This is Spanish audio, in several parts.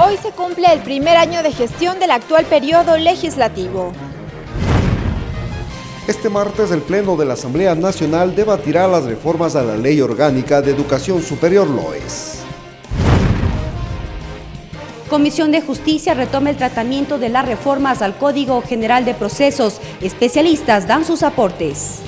Hoy se cumple el primer año de gestión del actual periodo legislativo. Este martes el Pleno de la Asamblea Nacional debatirá las reformas a la Ley Orgánica de Educación Superior (LOES). Comisión de Justicia retoma el tratamiento de las reformas al Código General de Procesos. Especialistas dan sus aportes.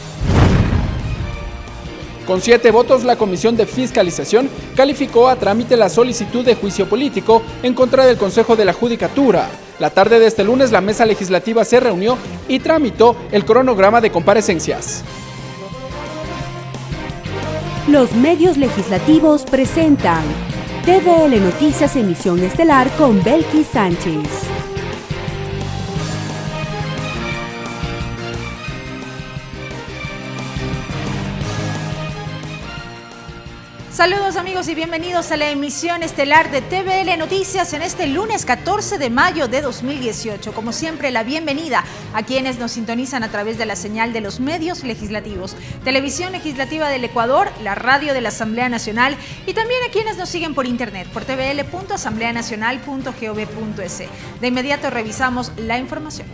Con 7 votos, la Comisión de Fiscalización calificó a trámite la solicitud de juicio político en contra del Consejo de la Judicatura. La tarde de este lunes, la mesa legislativa se reunió y tramitó el cronograma de comparecencias. Los medios legislativos presentan TVL Noticias Emisión Estelar con Belkis Sánchez. Saludos amigos y bienvenidos a la emisión estelar de TVL Noticias en este lunes 14 de mayo de 2018. Como siempre, la bienvenida a quienes nos sintonizan a través de la señal de los medios legislativos, Televisión Legislativa del Ecuador, la radio de la Asamblea Nacional y también a quienes nos siguen por internet por tvl.asambleanacional.gov.es. De inmediato revisamos la información.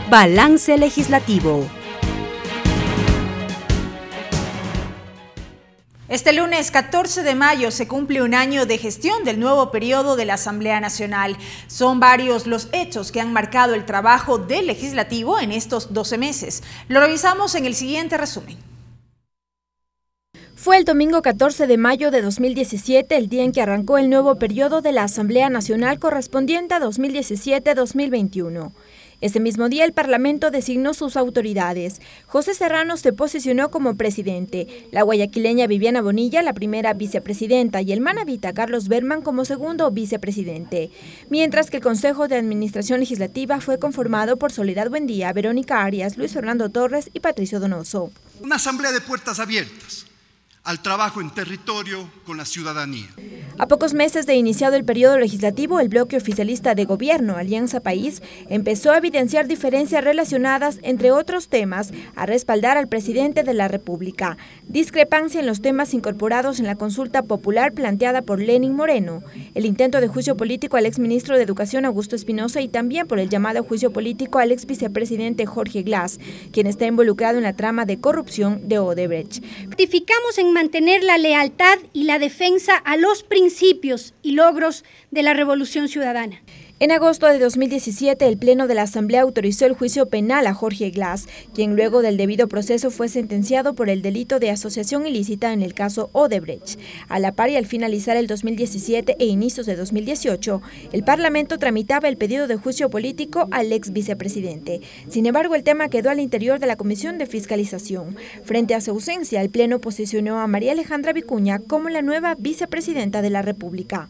Balance legislativo. Este lunes 14 de mayo se cumple un año de gestión del nuevo periodo de la Asamblea Nacional. Son varios los hechos que han marcado el trabajo del legislativo en estos 12 meses. Lo revisamos en el siguiente resumen. Fue el domingo 14 de mayo de 2017 el día en que arrancó el nuevo periodo de la Asamblea Nacional correspondiente a 2017-2021. Ese mismo día el Parlamento designó sus autoridades. José Serrano se posicionó como presidente, la guayaquileña Viviana Bonilla la primera vicepresidenta y el manabita Carlos Berman como segundo vicepresidente. Mientras que el Consejo de Administración Legislativa fue conformado por Soledad Buendía, Verónica Arias, Luis Fernando Torres y Patricio Donoso. Una asamblea de puertas abiertas al trabajo en territorio con la ciudadanía. A pocos meses de iniciado el periodo legislativo, el bloque oficialista de gobierno, Alianza País, empezó a evidenciar diferencias relacionadas, entre otros temas, a respaldar al presidente de la República. Discrepancia en los temas incorporados en la consulta popular planteada por Lenín Moreno, el intento de juicio político al exministro de Educación Augusto Espinosa y también por el llamado juicio político al ex vicepresidente Jorge Glass, quien está involucrado en la trama de corrupción de Odebrecht. Ratificamos en mantener la lealtad y la defensa a los principios y logros de la Revolución Ciudadana. En agosto de 2017, el Pleno de la Asamblea autorizó el juicio penal a Jorge Glass, quien luego del debido proceso fue sentenciado por el delito de asociación ilícita en el caso Odebrecht. A la par y al finalizar el 2017 e inicios de 2018, el Parlamento tramitaba el pedido de juicio político al ex vicepresidente. Sin embargo, el tema quedó al interior de la Comisión de Fiscalización. Frente a su ausencia, el Pleno posicionó a María Alejandra Vicuña como la nueva vicepresidenta de la República.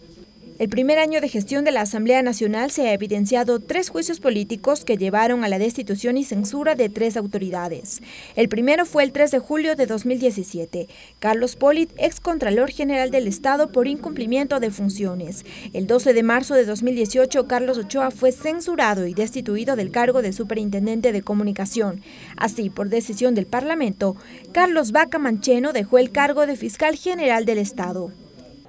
El primer año de gestión de la Asamblea Nacional se ha evidenciado 3 juicios políticos que llevaron a la destitución y censura de 3 autoridades. El primero fue el 3 de julio de 2017. Carlos Polit, ex Contralor General del Estado, por incumplimiento de funciones. El 12 de marzo de 2018, Carlos Ochoa fue censurado y destituido del cargo de Superintendente de Comunicación. Así, por decisión del Parlamento, Carlos Vaca Mancheno dejó el cargo de Fiscal General del Estado.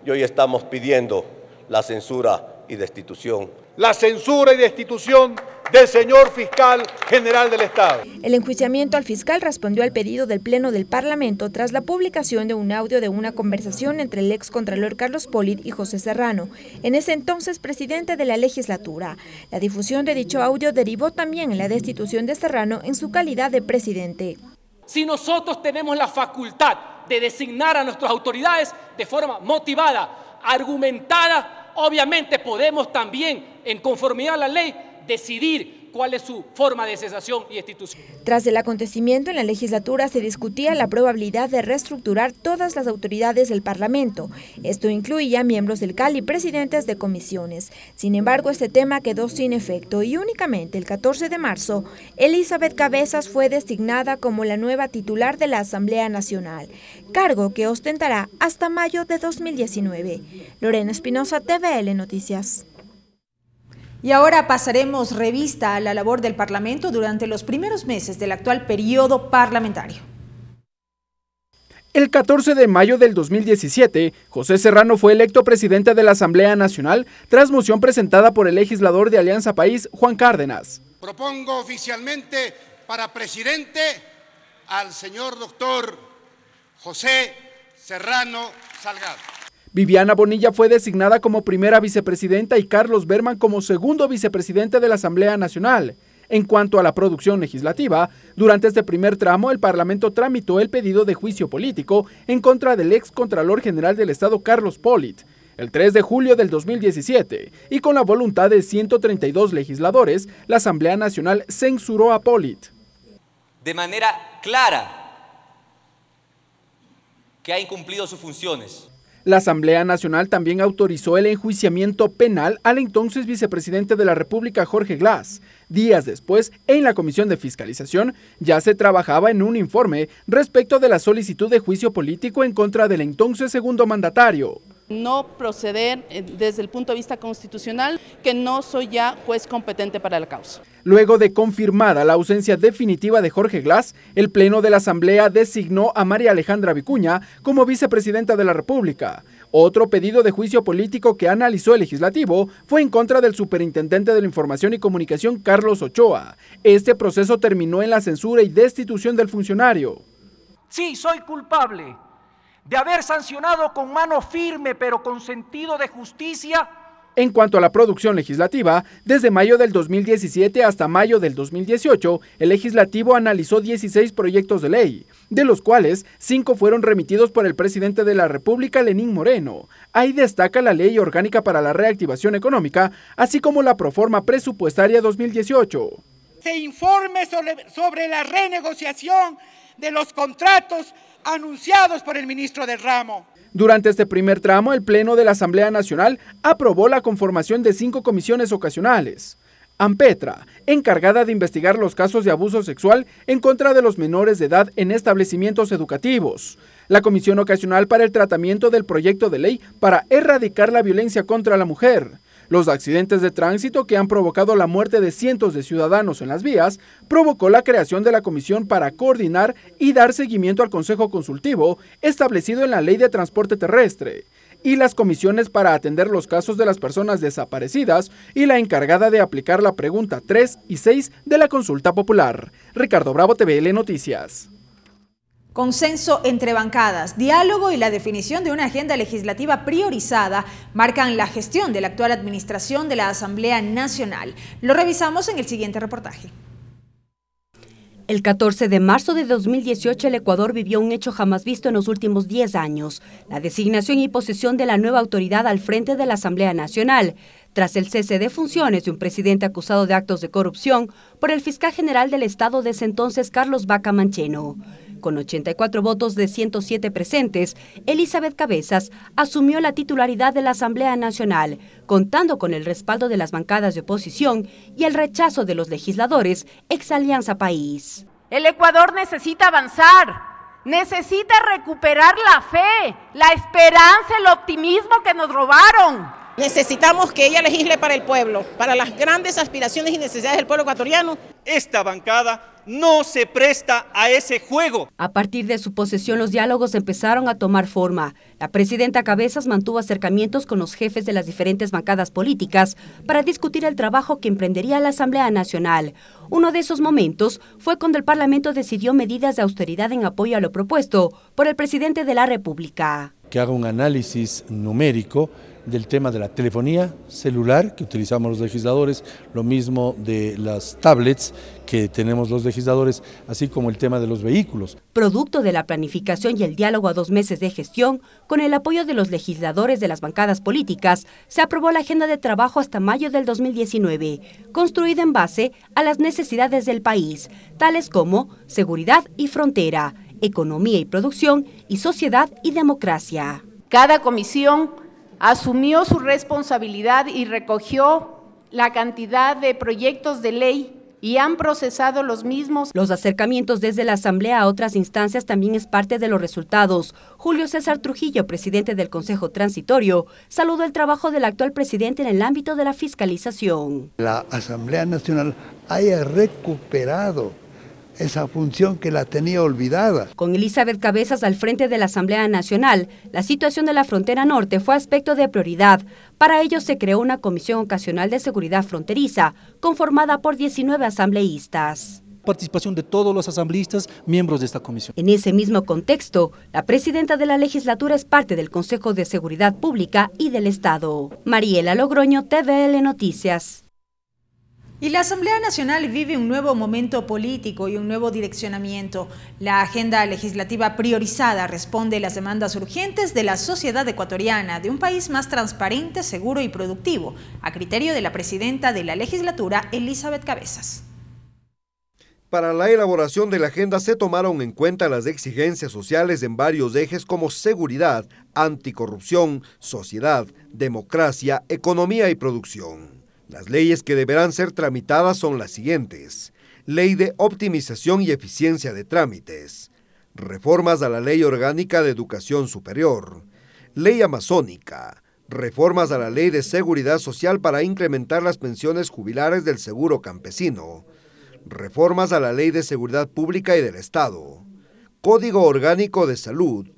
Y hoy estamos pidiendo la censura y destitución. La censura y destitución del señor Fiscal General del Estado. El enjuiciamiento al fiscal respondió al pedido del Pleno del Parlamento tras la publicación de un audio de una conversación entre el ex contralor Carlos Polit y José Serrano, en ese entonces presidente de la legislatura. La difusión de dicho audio derivó también en la destitución de Serrano en su calidad de presidente. Si nosotros tenemos la facultad de designar a nuestras autoridades de forma motivada, argumentada, obviamente podemos también, en conformidad a la ley, decidir cuál es su forma de cesación y destitución. Tras el acontecimiento en la legislatura se discutía la probabilidad de reestructurar todas las autoridades del Parlamento. Esto incluía miembros del CAL y presidentes de comisiones. Sin embargo, este tema quedó sin efecto y únicamente el 14 de marzo, Elizabeth Cabezas fue designada como la nueva titular de la Asamblea Nacional, cargo que ostentará hasta mayo de 2019. Lorena Espinosa, TVL Noticias. Y ahora pasaremos revista a la labor del Parlamento durante los primeros meses del actual periodo parlamentario. El 14 de mayo del 2017, José Serrano fue electo presidente de la Asamblea Nacional tras moción presentada por el legislador de Alianza País, Juan Cárdenas. Propongo oficialmente para presidente al señor doctor José Serrano Salgado. Viviana Bonilla fue designada como primera vicepresidenta y Carlos Berman como segundo vicepresidente de la Asamblea Nacional. En cuanto a la producción legislativa, durante este primer tramo el Parlamento tramitó el pedido de juicio político en contra del ex Contralor General del Estado Carlos Pollitt. El 3 de julio del 2017, y con la voluntad de 132 legisladores, la Asamblea Nacional censuró a Pollitt. De manera clara que ha incumplido sus funciones. La Asamblea Nacional también autorizó el enjuiciamiento penal al entonces vicepresidente de la República, Jorge Glass. Días después, en la Comisión de Fiscalización, ya se trabajaba en un informe respecto de la solicitud de juicio político en contra del entonces segundo mandatario. No proceder desde el punto de vista constitucional, que no soy ya juez competente para la causa. Luego de confirmada la ausencia definitiva de Jorge Glass, el Pleno de la Asamblea designó a María Alejandra Vicuña como vicepresidenta de la República. Otro pedido de juicio político que analizó el legislativo fue en contra del superintendente de la Información y Comunicación, Carlos Ochoa. Este proceso terminó en la censura y destitución del funcionario. Sí, soy culpable de haber sancionado con mano firme, pero con sentido de justicia. En cuanto a la producción legislativa, desde mayo del 2017 hasta mayo del 2018, el legislativo analizó 16 proyectos de ley, de los cuales 5 fueron remitidos por el presidente de la República, Lenín Moreno. Ahí destaca la Ley Orgánica para la Reactivación Económica, así como la Proforma Presupuestaria 2018. Se informe sobre la renegociación de los contratos anunciados por el ministro del ramo. Durante este primer tramo, el Pleno de la Asamblea Nacional aprobó la conformación de 5 comisiones ocasionales. AMPETRA, encargada de investigar los casos de abuso sexual en contra de los menores de edad en establecimientos educativos. La Comisión Ocasional para el Tratamiento del Proyecto de Ley para erradicar la violencia contra la mujer. Los accidentes de tránsito que han provocado la muerte de cientos de ciudadanos en las vías provocó la creación de la comisión para coordinar y dar seguimiento al Consejo Consultivo establecido en la Ley de Transporte Terrestre, y las comisiones para atender los casos de las personas desaparecidas y la encargada de aplicar la pregunta 3 y 6 de la consulta popular. Ricardo Bravo, TVL Noticias. Consenso entre bancadas, diálogo y la definición de una agenda legislativa priorizada marcan la gestión de la actual administración de la Asamblea Nacional. Lo revisamos en el siguiente reportaje. El 14 de marzo de 2018, el Ecuador vivió un hecho jamás visto en los últimos 10 años, la designación y posesión de la nueva autoridad al frente de la Asamblea Nacional, tras el cese de funciones de un presidente acusado de actos de corrupción por el fiscal general del Estado de ese entonces, Carlos Vaca Mancheno. Con 84 votos de 107 presentes, Elizabeth Cabezas asumió la titularidad de la Asamblea Nacional, contando con el respaldo de las bancadas de oposición y el rechazo de los legisladores ex Alianza País. El Ecuador necesita avanzar, necesita recuperar la fe, la esperanza, el optimismo que nos robaron. Necesitamos que ella legisle para el pueblo, para las grandes aspiraciones y necesidades del pueblo ecuatoriano. Esta bancada no se presta a ese juego. A partir de su posesión, los diálogos empezaron a tomar forma. La presidenta Cabezas mantuvo acercamientos con los jefes de las diferentes bancadas políticas para discutir el trabajo que emprendería la Asamblea Nacional. Uno de esos momentos fue cuando el Parlamento decidió medidas de austeridad en apoyo a lo propuesto por el presidente de la República. Que haga un análisis numérico del tema de la telefonía celular que utilizamos los legisladores, lo mismo de las tablets que tenemos los legisladores, así como el tema de los vehículos. Producto de la planificación y el diálogo a 2 meses de gestión, con el apoyo de los legisladores de las bancadas políticas, se aprobó la agenda de trabajo hasta mayo del 2019, construida en base a las necesidades del país, tales como seguridad y frontera, economía y producción, y sociedad y democracia. Cada comisión asumió su responsabilidad y recogió la cantidad de proyectos de ley y han procesado los mismos. Los acercamientos desde la Asamblea a otras instancias también es parte de los resultados. Julio César Trujillo, presidente del Consejo Transitorio, saludó el trabajo del actual presidente en el ámbito de la fiscalización. La Asamblea Nacional haya recuperado esa función que la tenía olvidada. Con Elizabeth Cabezas al frente de la Asamblea Nacional, la situación de la frontera norte fue aspecto de prioridad. Para ello se creó una Comisión Ocasional de Seguridad Fronteriza, conformada por 19 asambleístas. Participación de todos los asambleístas, miembros de esta comisión. En ese mismo contexto, la presidenta de la legislatura es parte del Consejo de Seguridad Pública y del Estado. Mariela Logroño, TVL Noticias. Y la Asamblea Nacional vive un nuevo momento político y un nuevo direccionamiento. La agenda legislativa priorizada responde a las demandas urgentes de la sociedad ecuatoriana, de un país más transparente, seguro y productivo, a criterio de la presidenta de la legislatura, Elizabeth Cabezas. Para la elaboración de la agenda se tomaron en cuenta las exigencias sociales en varios ejes como seguridad, anticorrupción, sociedad, democracia, economía y producción. Las leyes que deberán ser tramitadas son las siguientes: Ley de Optimización y Eficiencia de Trámites, reformas a la Ley Orgánica de Educación Superior, Ley Amazónica, reformas a la Ley de Seguridad Social para incrementar las pensiones jubilares del Seguro Campesino, reformas a la Ley de Seguridad Pública y del Estado, Código Orgánico de Salud,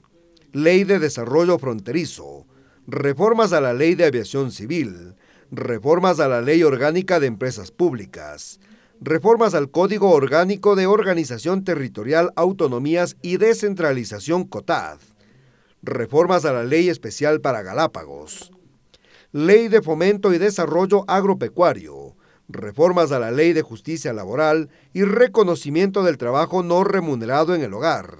Ley de Desarrollo Fronterizo, reformas a la Ley de Aviación Civil, reformas a la Ley Orgánica de Empresas Públicas, reformas al Código Orgánico de Organización Territorial, Autonomías y Descentralización COTAD, reformas a la Ley Especial para Galápagos, Ley de Fomento y Desarrollo Agropecuario, reformas a la Ley de Justicia Laboral y reconocimiento del trabajo no remunerado en el hogar,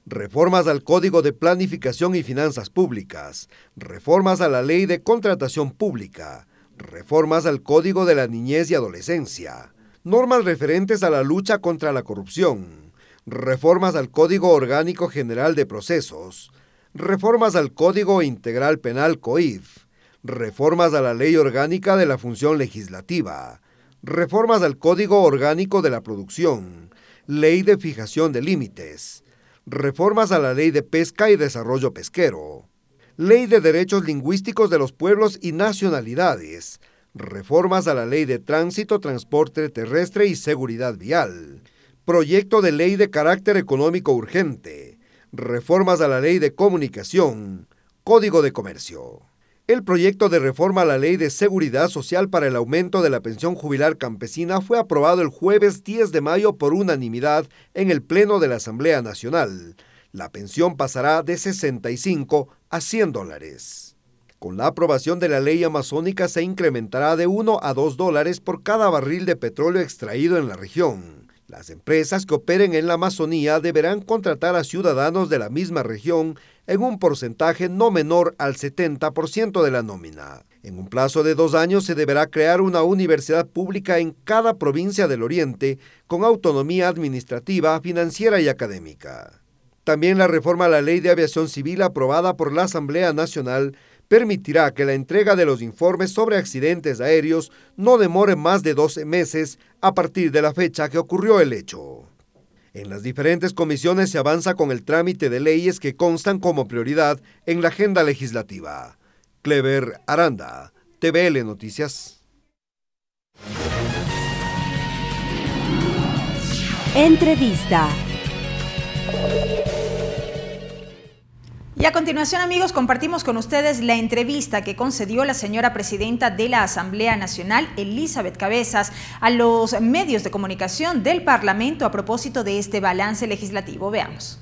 reformas al Código de Planificación y Finanzas Públicas, reformas a la Ley de Contratación Pública, reformas al Código de la Niñez y Adolescencia, normas referentes a la lucha contra la corrupción, reformas al Código Orgánico General de Procesos, reformas al Código Integral Penal COIF, reformas a la Ley Orgánica de la Función Legislativa, reformas al Código Orgánico de la Producción, Ley de Fijación de Límites, reformas a la Ley de Pesca y Desarrollo Pesquero, Ley de Derechos Lingüísticos de los Pueblos y Nacionalidades, reformas a la Ley de Tránsito, Transporte Terrestre y Seguridad Vial, proyecto de Ley de Carácter Económico Urgente, reformas a la Ley de Comunicación, Código de Comercio. El proyecto de reforma a la Ley de Seguridad Social para el aumento de la pensión jubilar campesina fue aprobado el jueves 10 de mayo por unanimidad en el Pleno de la Asamblea Nacional. La pensión pasará de 65 a $100. Con la aprobación de la ley amazónica se incrementará de $1 a $2 por cada barril de petróleo extraído en la región. Las empresas que operen en la Amazonía deberán contratar a ciudadanos de la misma región en un porcentaje no menor al 70% de la nómina. En un plazo de 2 años se deberá crear una universidad pública en cada provincia del Oriente con autonomía administrativa, financiera y académica. También la reforma a la Ley de Aviación Civil aprobada por la Asamblea Nacional permitirá que la entrega de los informes sobre accidentes aéreos no demore más de 12 meses a partir de la fecha que ocurrió el hecho. En las diferentes comisiones se avanza con el trámite de leyes que constan como prioridad en la agenda legislativa. Clever Aranda, TVL Noticias. Entrevista. Y a continuación, amigos, compartimos con ustedes la entrevista que concedió la señora presidenta de la Asamblea Nacional, Elizabeth Cabezas, a los medios de comunicación del Parlamento a propósito de este balance legislativo. Veamos.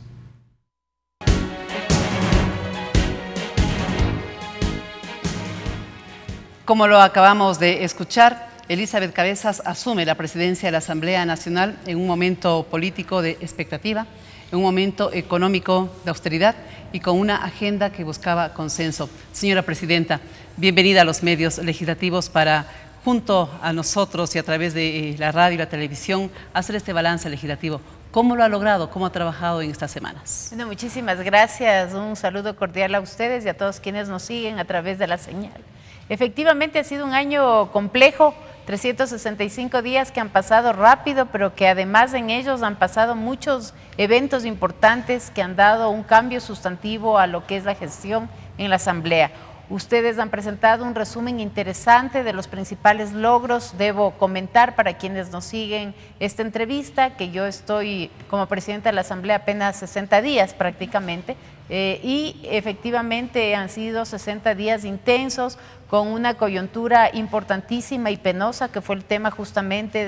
Como lo acabamos de escuchar, Elizabeth Cabezas asume la presidencia de la Asamblea Nacional en un momento político de expectativa, en un momento económico de austeridad y con una agenda que buscaba consenso. Señora Presidenta, bienvenida a los medios legislativos para, junto a nosotros y a través de la radio y la televisión, hacer este balance legislativo. ¿Cómo lo ha logrado? ¿Cómo ha trabajado en estas semanas? Bueno, muchísimas gracias. Un saludo cordial a ustedes y a todos quienes nos siguen a través de la señal. Efectivamente ha sido un año complejo, 365 días que han pasado rápido, pero que además en ellos han pasado muchos eventos importantes que han dado un cambio sustantivo a lo que es la gestión en la Asamblea. Ustedes han presentado un resumen interesante de los principales logros. Debo comentar para quienes nos siguen esta entrevista que yo estoy como presidenta de la Asamblea apenas 60 días prácticamente, y efectivamente han sido 60 días intensos con una coyuntura importantísima y penosa que fue el tema justamente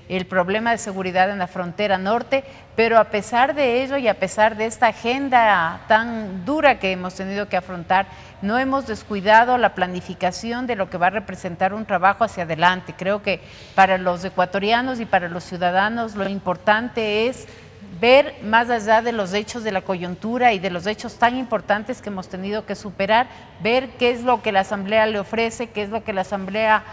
del problema de seguridad en la frontera norte, pero a pesar de ello y a pesar de esta agenda tan dura que hemos tenido que afrontar, no hemos descuidado la planificación de lo que va a representar un trabajo hacia adelante. Creo que para los ecuatorianos y para los ciudadanos lo importante es ver más allá de los hechos de la coyuntura y de los hechos tan importantes que hemos tenido que superar, ver qué es lo que la Asamblea le ofrece, qué es lo que la Asamblea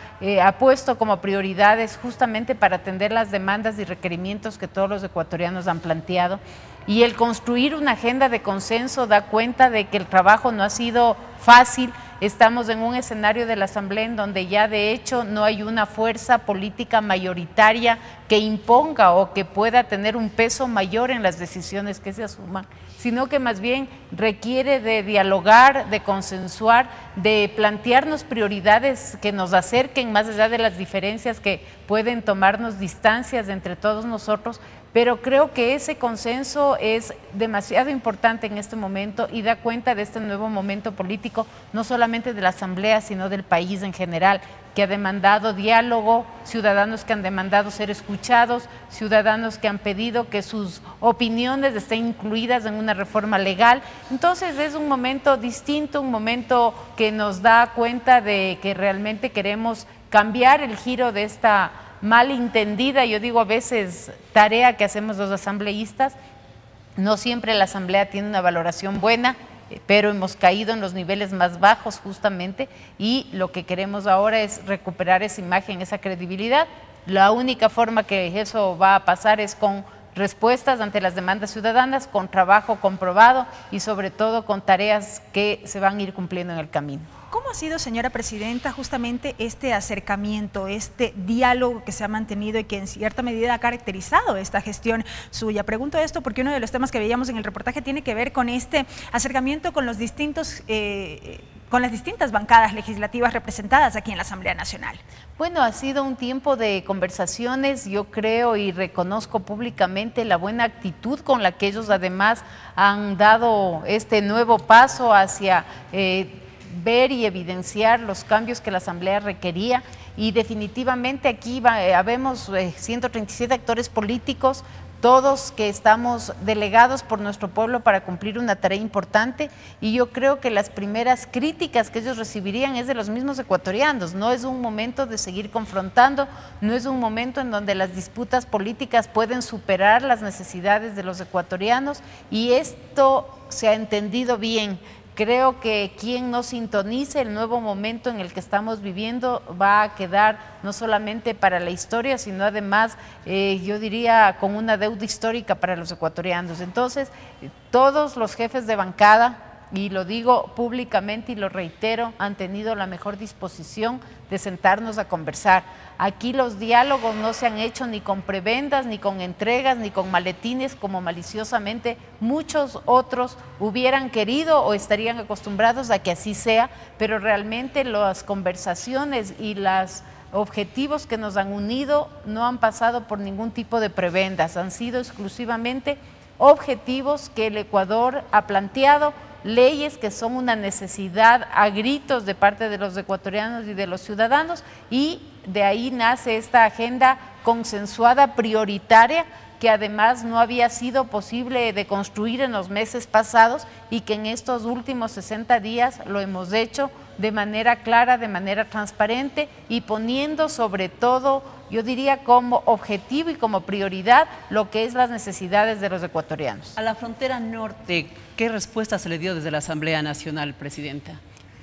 ha puesto como prioridades justamente para atender las demandas y requerimientos que todos los ecuatorianos han planteado. Y el construir una agenda de consenso da cuenta de que el trabajo no ha sido fácil. Estamos en un escenario de la Asamblea en donde ya de hecho no hay una fuerza política mayoritaria que imponga o que pueda tener un peso mayor en las decisiones que se asuman, sino que más bien requiere de dialogar, de consensuar, de plantearnos prioridades que nos acerquen más allá de las diferencias que pueden tomarnos distancias entre todos nosotros. Pero creo que ese consenso es demasiado importante en este momento y da cuenta de este nuevo momento político, no solamente de la Asamblea, sino del país en general, que ha demandado diálogo, ciudadanos que han demandado ser escuchados, ciudadanos que han pedido que sus opiniones estén incluidas en una reforma legal. Entonces es un momento distinto, un momento que nos da cuenta de que realmente queremos cambiar el giro de esta malentendida, yo digo a veces, tarea que hacemos los asambleístas. No siempre la Asamblea tiene una valoración buena, pero hemos caído en los niveles más bajos justamente, y lo que queremos ahora es recuperar esa imagen, esa credibilidad. La única forma que eso va a pasar es con respuestas ante las demandas ciudadanas, con trabajo comprobado y sobre todo con tareas que se van a ir cumpliendo en el camino. ¿Cómo ha sido, señora presidenta, justamente este acercamiento, este diálogo que se ha mantenido y que en cierta medida ha caracterizado esta gestión suya? Pregunto esto porque uno de los temas que veíamos en el reportaje tiene que ver con este acercamiento con los distintos con las distintas bancadas legislativas representadas aquí en la Asamblea Nacional. Bueno, ha sido un tiempo de conversaciones, yo creo y reconozco públicamente la buena actitud con la que ellos además han dado este nuevo paso hacia ver y evidenciar los cambios que la Asamblea requería, y definitivamente aquí habemos 137 actores políticos, todos que estamos delegados por nuestro pueblo para cumplir una tarea importante, y yo creo que las primeras críticas que ellos recibirían es de los mismos ecuatorianos. No es un momento de seguir confrontando, no es un momento en donde las disputas políticas pueden superar las necesidades de los ecuatorianos, y esto se ha entendido bien. Creo que quien no sintonice el nuevo momento en el que estamos viviendo va a quedar no solamente para la historia, sino además, yo diría, con una deuda histórica para los ecuatorianos. Entonces, todos los jefes de bancada, y lo digo públicamente y lo reitero, han tenido la mejor disposición de sentarnos a conversar. Aquí los diálogos no se han hecho ni con prebendas, ni con entregas, ni con maletines, como maliciosamente muchos otros hubieran querido o estarían acostumbrados a que así sea, pero realmente las conversaciones y los objetivos que nos han unido no han pasado por ningún tipo de prebendas, han sido exclusivamente objetivos que el Ecuador ha planteado, leyes que son una necesidad a gritos de parte de los ecuatorianos y de los ciudadanos, y de ahí nace esta agenda consensuada prioritaria que además no había sido posible de construir en los meses pasados, y que en estos últimos 60 días lo hemos hecho de manera clara, de manera transparente, y poniendo sobre todo, yo diría, como objetivo y como prioridad lo que es las necesidades de los ecuatorianos. A la frontera norte, ¿qué respuesta se le dio desde la Asamblea Nacional, presidenta?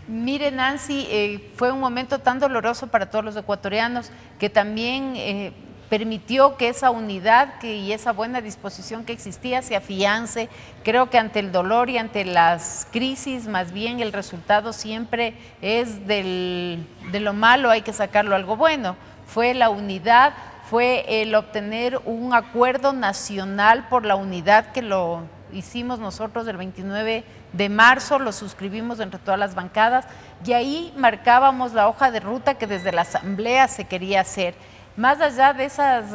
Mire, Nancy, fue un momento tan doloroso para todos los ecuatorianos que también permitió que esa unidad y esa buena disposición que existía se afiance. Creo que ante el dolor y ante las crisis, más bien el resultado siempre es de lo malo hay que sacarlo algo bueno. Fue la unidad, fue el obtener un acuerdo nacional por la unidad que lo hicimos nosotros el 29 de marzo, lo suscribimos entre todas las bancadas y ahí marcábamos la hoja de ruta que desde la Asamblea se quería hacer. Más allá de esas,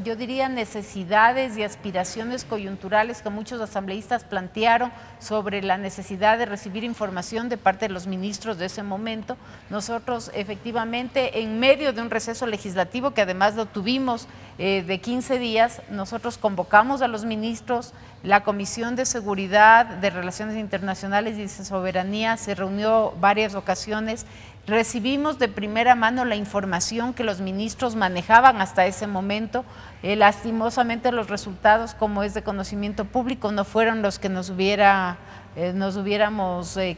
yo diría, necesidades y aspiraciones coyunturales que muchos asambleístas plantearon sobre la necesidad de recibir información de parte de los ministros de ese momento, nosotros efectivamente en medio de un receso legislativo que además lo tuvimos de 15 días, nosotros convocamos a los ministros, la Comisión de Seguridad, de Relaciones Internacionales y de Soberanía se reunió varias ocasiones. Recibimos de primera mano la información que los ministros manejaban hasta ese momento. Lastimosamente los resultados, como es de conocimiento público, no fueron los que nos hubiéramos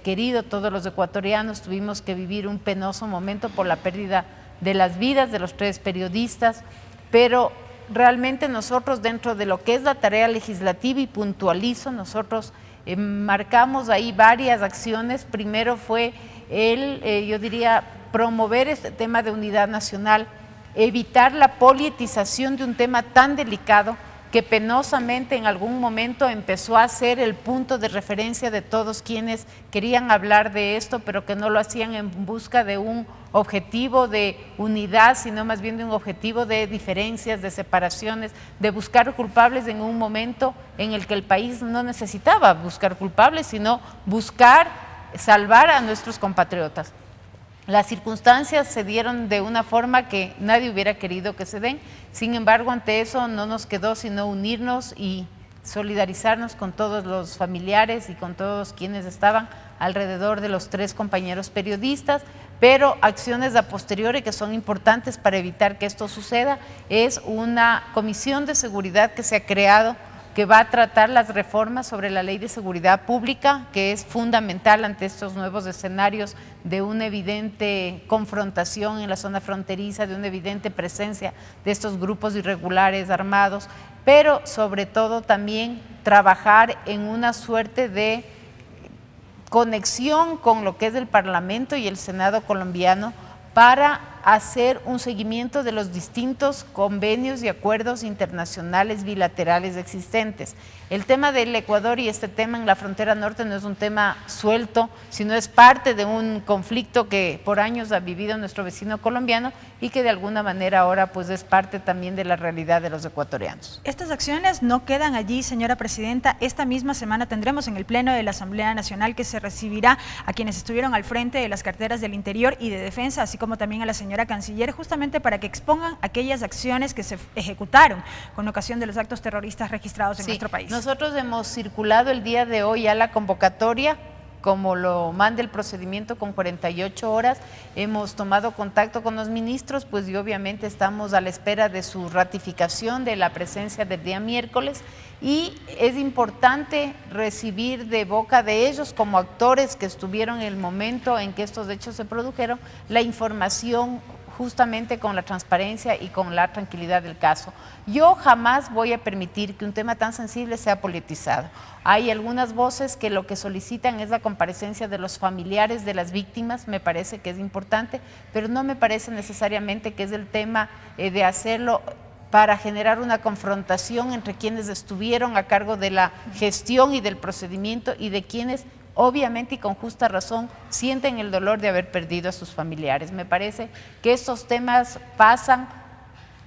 querido todos los ecuatorianos. Tuvimos que vivir un penoso momento por la pérdida de las vidas de los 3 periodistas, pero realmente nosotros dentro de lo que es la tarea legislativa, y puntualizo, nosotros marcamos ahí varias acciones. Primero fue yo diría, promover este tema de unidad nacional, evitar la politización de un tema tan delicado que penosamente en algún momento empezó a ser el punto de referencia de todos quienes querían hablar de esto, pero que no lo hacían en busca de un objetivo de unidad, sino más bien de un objetivo de diferencias, de separaciones, de buscar culpables en un momento en el que el país no necesitaba buscar culpables, sino buscar salvar a nuestros compatriotas. Las circunstancias se dieron de una forma que nadie hubiera querido que se den, sin embargo, ante eso no nos quedó sino unirnos y solidarizarnos con todos los familiares y con todos quienes estaban alrededor de los 3 compañeros periodistas, pero acciones a posteriori que son importantes para evitar que esto suceda es una comisión de seguridad que se ha creado que va a tratar las reformas sobre la Ley de Seguridad Pública, que es fundamental ante estos nuevos escenarios de una evidente confrontación en la zona fronteriza, de una evidente presencia de estos grupos irregulares armados, pero sobre todo también trabajar en una suerte de conexión con lo que es el Parlamento y el Senado colombiano para hacer un seguimiento de los distintos convenios y acuerdos internacionales bilaterales existentes. El tema del Ecuador y este tema en la frontera norte no es un tema suelto, sino es parte de un conflicto que por años ha vivido nuestro vecino colombiano y que de alguna manera ahora pues es parte también de la realidad de los ecuatorianos. Estas acciones no quedan allí, señora presidenta. Esta misma semana tendremos en el Pleno de la Asamblea Nacional que se recibirá a quienes estuvieron al frente de las carteras del Interior y de Defensa, así como también a la señora Canciller, justamente para que expongan aquellas acciones que se ejecutaron con ocasión de los actos terroristas registrados en nuestro país. Nosotros hemos circulado el día de hoy a la convocatoria, como lo manda el procedimiento, con 48 horas, hemos tomado contacto con los ministros, pues y obviamente estamos a la espera de su ratificación de la presencia del día miércoles, y es importante recibir de boca de ellos, como actores que estuvieron en el momento en que estos hechos se produjeron, la información justamente con la transparencia y con la tranquilidad del caso. Yo jamás voy a permitir que un tema tan sensible sea politizado. Hay algunas voces que lo que solicitan es la comparecencia de los familiares de las víctimas, me parece que es importante, pero no me parece necesariamente que es el tema de hacerlo para generar una confrontación entre quienes estuvieron a cargo de la gestión y del procedimiento y de quienes obviamente y con justa razón sienten el dolor de haber perdido a sus familiares. Me parece que estos temas pasan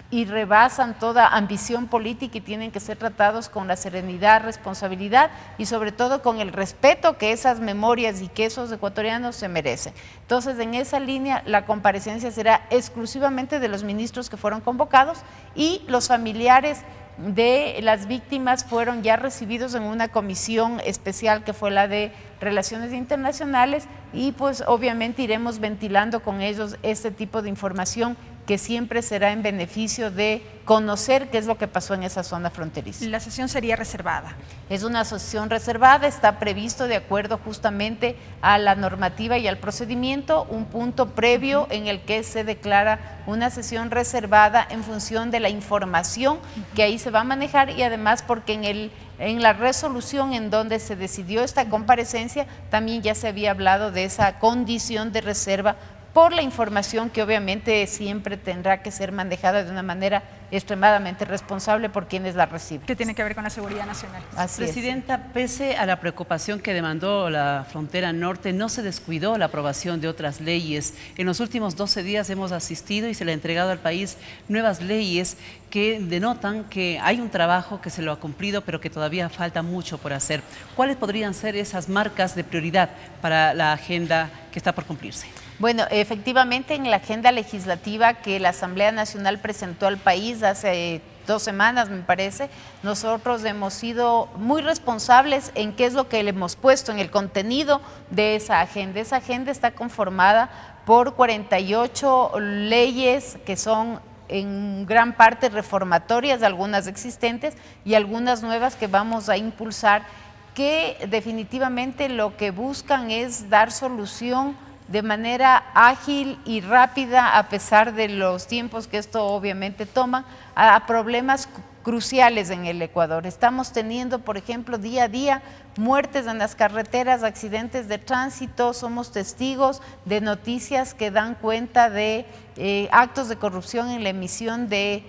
y rebasan toda ambición política y tienen que ser tratados con la serenidad, responsabilidad y sobre todo con el respeto que esas memorias y que esos ecuatorianos se merecen. Entonces, en esa línea, la comparecencia será exclusivamente de los ministros que fueron convocados y los familiares de las víctimas fueron ya recibidos en una comisión especial que fue la de Relaciones Internacionales y pues obviamente iremos ventilando con ellos este tipo de información que siempre será en beneficio de conocer qué es lo que pasó en esa zona fronteriza. La sesión sería reservada. Es una sesión reservada, está previsto de acuerdo justamente a la normativa y al procedimiento, un punto previo en el que se declara una sesión reservada en función de la información que ahí se va a manejar y además porque en la resolución en donde se decidió esta comparecencia también ya se había hablado de esa condición de reserva por la información que obviamente siempre tendrá que ser manejada de una manera extremadamente responsable por quienes la reciben. ¿Qué tiene que ver con la seguridad nacional? Así Presidenta, pese a la preocupación que demandó la frontera norte, no se descuidó la aprobación de otras leyes. En los últimos 12 días hemos asistido y se le ha entregado al país nuevas leyes que denotan que hay un trabajo que se lo ha cumplido, pero que todavía falta mucho por hacer. ¿Cuáles podrían ser esas marcas de prioridad para la agenda que está por cumplirse? Bueno, efectivamente en la agenda legislativa que la Asamblea Nacional presentó al país hace 2 semanas, me parece, nosotros hemos sido muy responsables en qué es lo que le hemos puesto en el contenido de esa agenda. Esa agenda está conformada por 48 leyes que son en gran parte reformatorias, algunas existentes y algunas nuevas que vamos a impulsar, que definitivamente lo que buscan es dar solución de manera ágil y rápida, a pesar de los tiempos que esto obviamente toma, a problemas cruciales en el Ecuador. Estamos teniendo, por ejemplo, día a día muertes en las carreteras, accidentes de tránsito, somos testigos de noticias que dan cuenta de actos de corrupción en la emisión de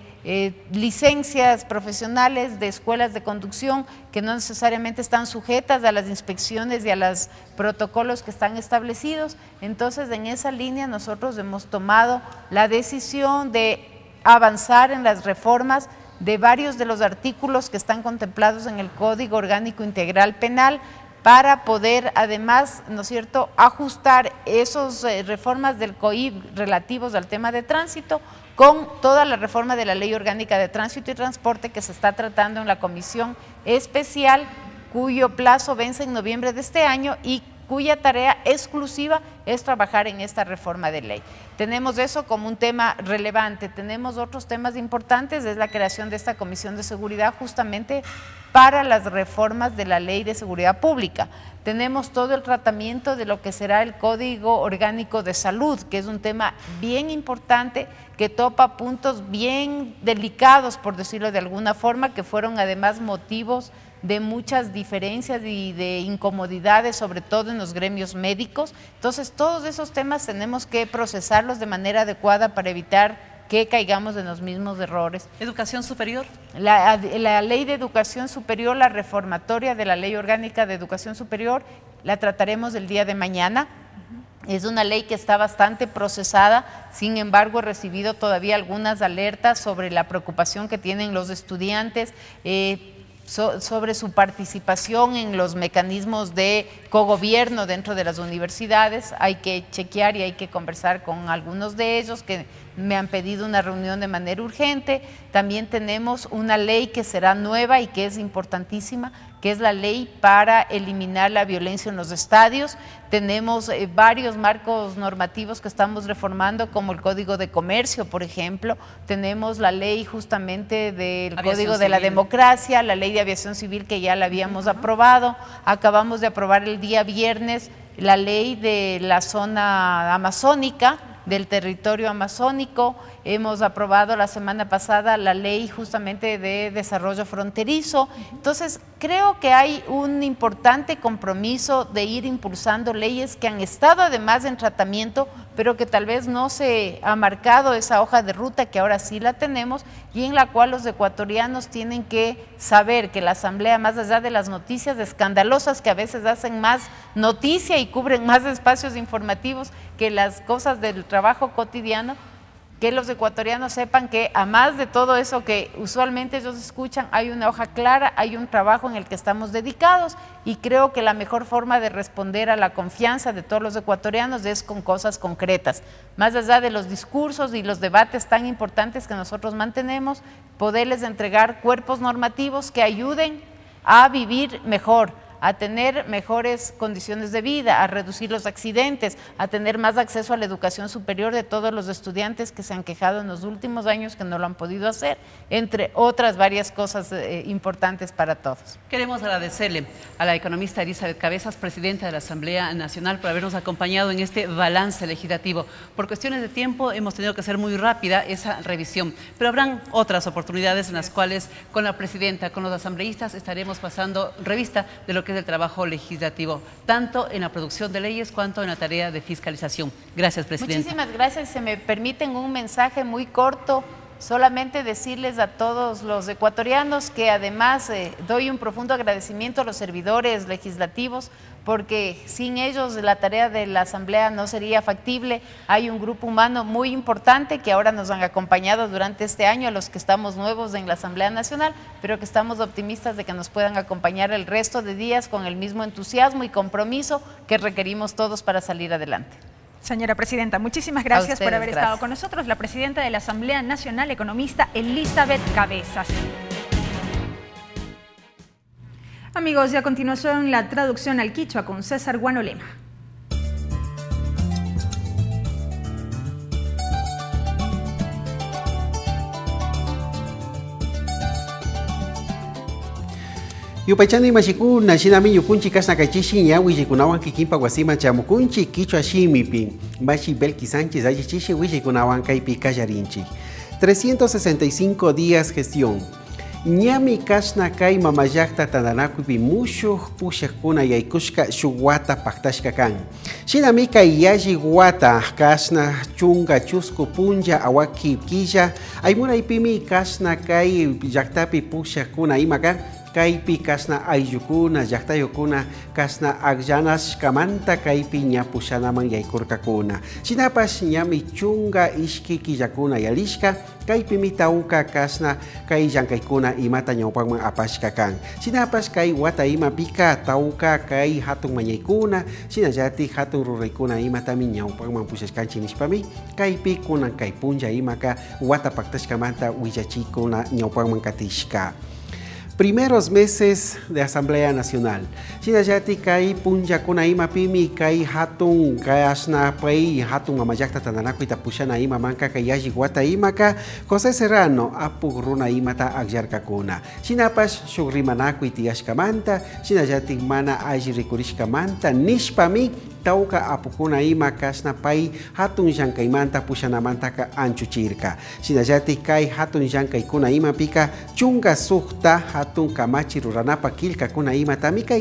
licencias profesionales de escuelas de conducción que no necesariamente están sujetas a las inspecciones y a los protocolos que están establecidos. Entonces, en esa línea nosotros hemos tomado la decisión de avanzar en las reformas de varios de los artículos que están contemplados en el Código Orgánico Integral Penal, para poder además, ¿no es cierto?, ajustar esas reformas del COIP relativos al tema de tránsito con toda la reforma de la Ley Orgánica de Tránsito y Transporte que se está tratando en la Comisión Especial, cuyo plazo vence en noviembre de este año y cuya tarea exclusiva es trabajar en esta reforma de ley. Tenemos eso como un tema relevante. Tenemos otros temas importantes, es la creación de esta Comisión de Seguridad justamente para las reformas de la Ley de Seguridad Pública. Tenemos todo el tratamiento de lo que será el Código Orgánico de Salud, que es un tema bien importante, que topa puntos bien delicados, por decirlo de alguna forma, que fueron además motivos de muchas diferencias y de incomodidades, sobre todo en los gremios médicos. Entonces, todos esos temas tenemos que procesarlos de manera adecuada para evitar que caigamos en los mismos errores. ¿Educación superior? La Ley de Educación Superior, la reformatoria de la Ley Orgánica de Educación Superior, la trataremos el día de mañana. Es una ley que está bastante procesada, sin embargo, he recibido todavía algunas alertas sobre la preocupación que tienen los estudiantes, sobre su participación en los mecanismos de cogobierno dentro de las universidades. Hay que chequear y hay que conversar con algunos de ellos que me han pedido una reunión de manera urgente. También tenemos una ley que será nueva y que es importantísima, que es la ley para eliminar la violencia en los estadios. Tenemos varios marcos normativos que estamos reformando, como el Código de Comercio, por ejemplo. Tenemos la ley justamente del Código de la Democracia, la ley de aviación civil que ya la habíamos aprobado. Acabamos de aprobar el día viernes la ley de la zona amazónica, del territorio amazónico. Hemos aprobado la semana pasada la ley justamente de desarrollo fronterizo. Entonces, creo que hay un importante compromiso de ir impulsando leyes que han estado además en tratamiento, pero que tal vez no se ha marcado esa hoja de ruta que ahora sí la tenemos y en la cual los ecuatorianos tienen que saber que la Asamblea, más allá de las noticias escandalosas que a veces hacen más noticia y cubren más espacios informativos que las cosas del trabajo cotidiano, que los ecuatorianos sepan que a más de todo eso que usualmente ellos escuchan, hay una hoja clara, hay un trabajo en el que estamos dedicados y creo que la mejor forma de responder a la confianza de todos los ecuatorianos es con cosas concretas. Más allá de los discursos y los debates tan importantes que nosotros mantenemos, poderles entregar cuerpos normativos que ayuden a vivir mejor, a tener mejores condiciones de vida, a reducir los accidentes, a tener más acceso a la educación superior de todos los estudiantes que se han quejado en los últimos años que no lo han podido hacer, entre otras varias cosas importantes para todos. Queremos agradecerle a la economista Elizabeth Cabezas, presidenta de la Asamblea Nacional, por habernos acompañado en este balance legislativo. Por cuestiones de tiempo hemos tenido que hacer muy rápida esa revisión, pero habrán otras oportunidades en las cuales con la presidenta, con los asambleístas, estaremos pasando revista de lo que del trabajo legislativo, tanto en la producción de leyes cuanto en la tarea de fiscalización. Gracias, presidenta. Muchísimas gracias. Se me permiten un mensaje muy corto Solamente decirles a todos los ecuatorianos que además doy un profundo agradecimiento a los servidores legislativos, porque sin ellos la tarea de la Asamblea no sería factible. Hay un grupo humano muy importante que ahora nos han acompañado durante este año, a los que estamos nuevos en la Asamblea Nacional, pero que estamos optimistas de que nos puedan acompañar el resto de días con el mismo entusiasmo y compromiso que requerimos todos para salir adelante. Señora Presidenta, muchísimas gracias por haber estado con nosotros. La Presidenta de la Asamblea Nacional, economista Elizabeth Cabezas. Amigos, y a continuación la traducción al quichua con César Guanolema. Yupachani mashikuna shinami yukunchi kasna kachishi ya wishikunawan kikimpa wasima chamukunchi kichwa shimipi bashi Belki Sánchez ayichishi wishikunawan kaipi kallarinchi. 365 días gestión. Ñami kasna kai mamayakta tananakupi mushu pushakuna yaikushka shuwata paktashka kan. Shinami kai yaji wata kasna chunga chusku punja awaki killa. Aymuna ipimi kasna kai yaktapi pushakuna imaka. Kaipi kasna ayukuna, yaktayukuna, kasna agyanas kamanta kaipi ñapushanaman yaykurkakuna. Shinapas ñami chunga ishki killakuna yalishka, kaipi mitauka kasna kai llankaykuna imata ñawpanman apashka kan. Shinapas kai wata ima pika tauka kai hatun mañaykuna, shinallati hatun ruraykuna imatami ñawpanman pushashkanchi nishpami, kaipi kunan kai punja imaka wata paktashkamanta willachikuna ñawpanman katishka. Primeros meses de Asamblea Nacional. Shinallati kai punja kuna ima pimi kai hatun kasna pai hatun amajakta tananaku itapushana ima manka kai yaji guata imaka José Serrano apu runa imata agyarka kuna. Shinapas shugrimanaku itiashkamanta, shinallati mana aji rikurishkamanta nishpami tauka apukuna ima kasna pai hatun llankaymanta pushanamantaka anchuchirka. Shinallati kai hatun llankaykuna ima pika chunga sukta hatun kamachi ruranapa kilka kuna ima tamika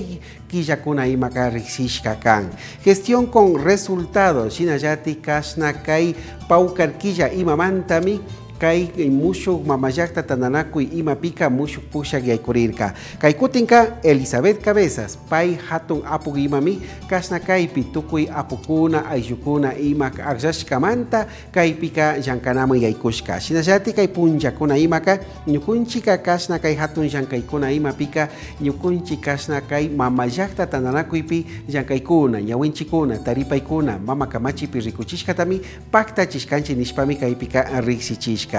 killa kuna ima karisishka kan. Gestión con resultados. Shinallati kasna kai paukarkilla ima mantami kai mushuk mamayakta tananakuy ima pika mushuk pushak yaykurirka. Kai kutinka Elizabeth Cabezas pai hatun apuk imami kasna kaypi tukuy apukuna ayllukuna ima agllashkamanta kaypika llankanaman yaykushka. Shinallati kay punllakuna imaka ñukunchika kasna kay hatun llankaykuna ima pika ñukunchi kasna kay mamayakta tananakuypi llankaykuna ñawinchikuna taripaykuna mama kamachipi rikuchishkatami paktachishkanchi nishpami kaypika riksichishka.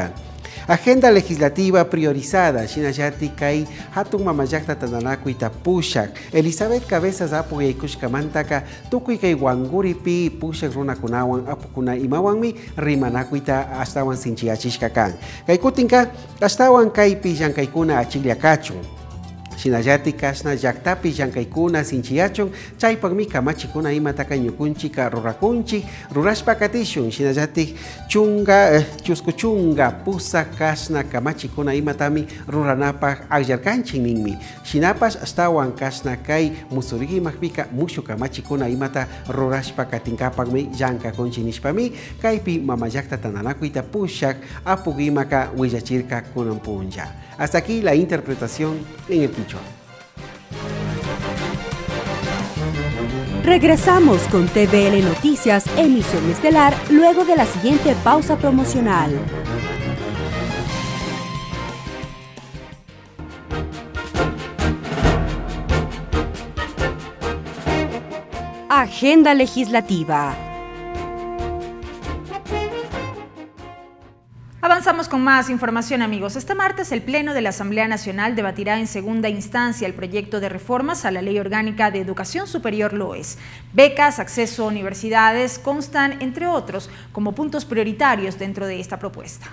Agenda legislativa priorizada. Shinallati kai hatun mamayakta tananakuy tapushak. Elizabeth Cabezas apu yaykushkamantaka tukuy kay wanguripi pushak runakunawan apukuna imawanmi rimanakuyta astawan sinchiyachishka kan. Kay kutinka astawan kaypi llankaykuna achillakachun. Shinallati kasna llaktapi llankaykuna sinchiyachun chaypakmi kamachikuna imataka ñukunchika rurakunchi rurashpa katishun. Shinallati chunga chusku chunga pusa kasna kamachikuna imatami ruranapak agyarkanchik ninmi. Shinapas astawan kasna kay musurikimakpika mushu kamachikuna imata rurashpa katinkapakmi llankakunchi nishpami kaypi mamayakta tananakuyta pushak apuk imaka willachirka kunan punlla. Hasta aquí la interpretación en el quichua. Regresamos con TVL Noticias, emisión estelar, luego de la siguiente pausa promocional. Agenda legislativa. Avanzamos con más información, amigos. Este martes el Pleno de la Asamblea Nacional debatirá en segunda instancia el proyecto de reformas a la Ley Orgánica de Educación Superior LOES. Becas, acceso a universidades constan, entre otros, como puntos prioritarios dentro de esta propuesta.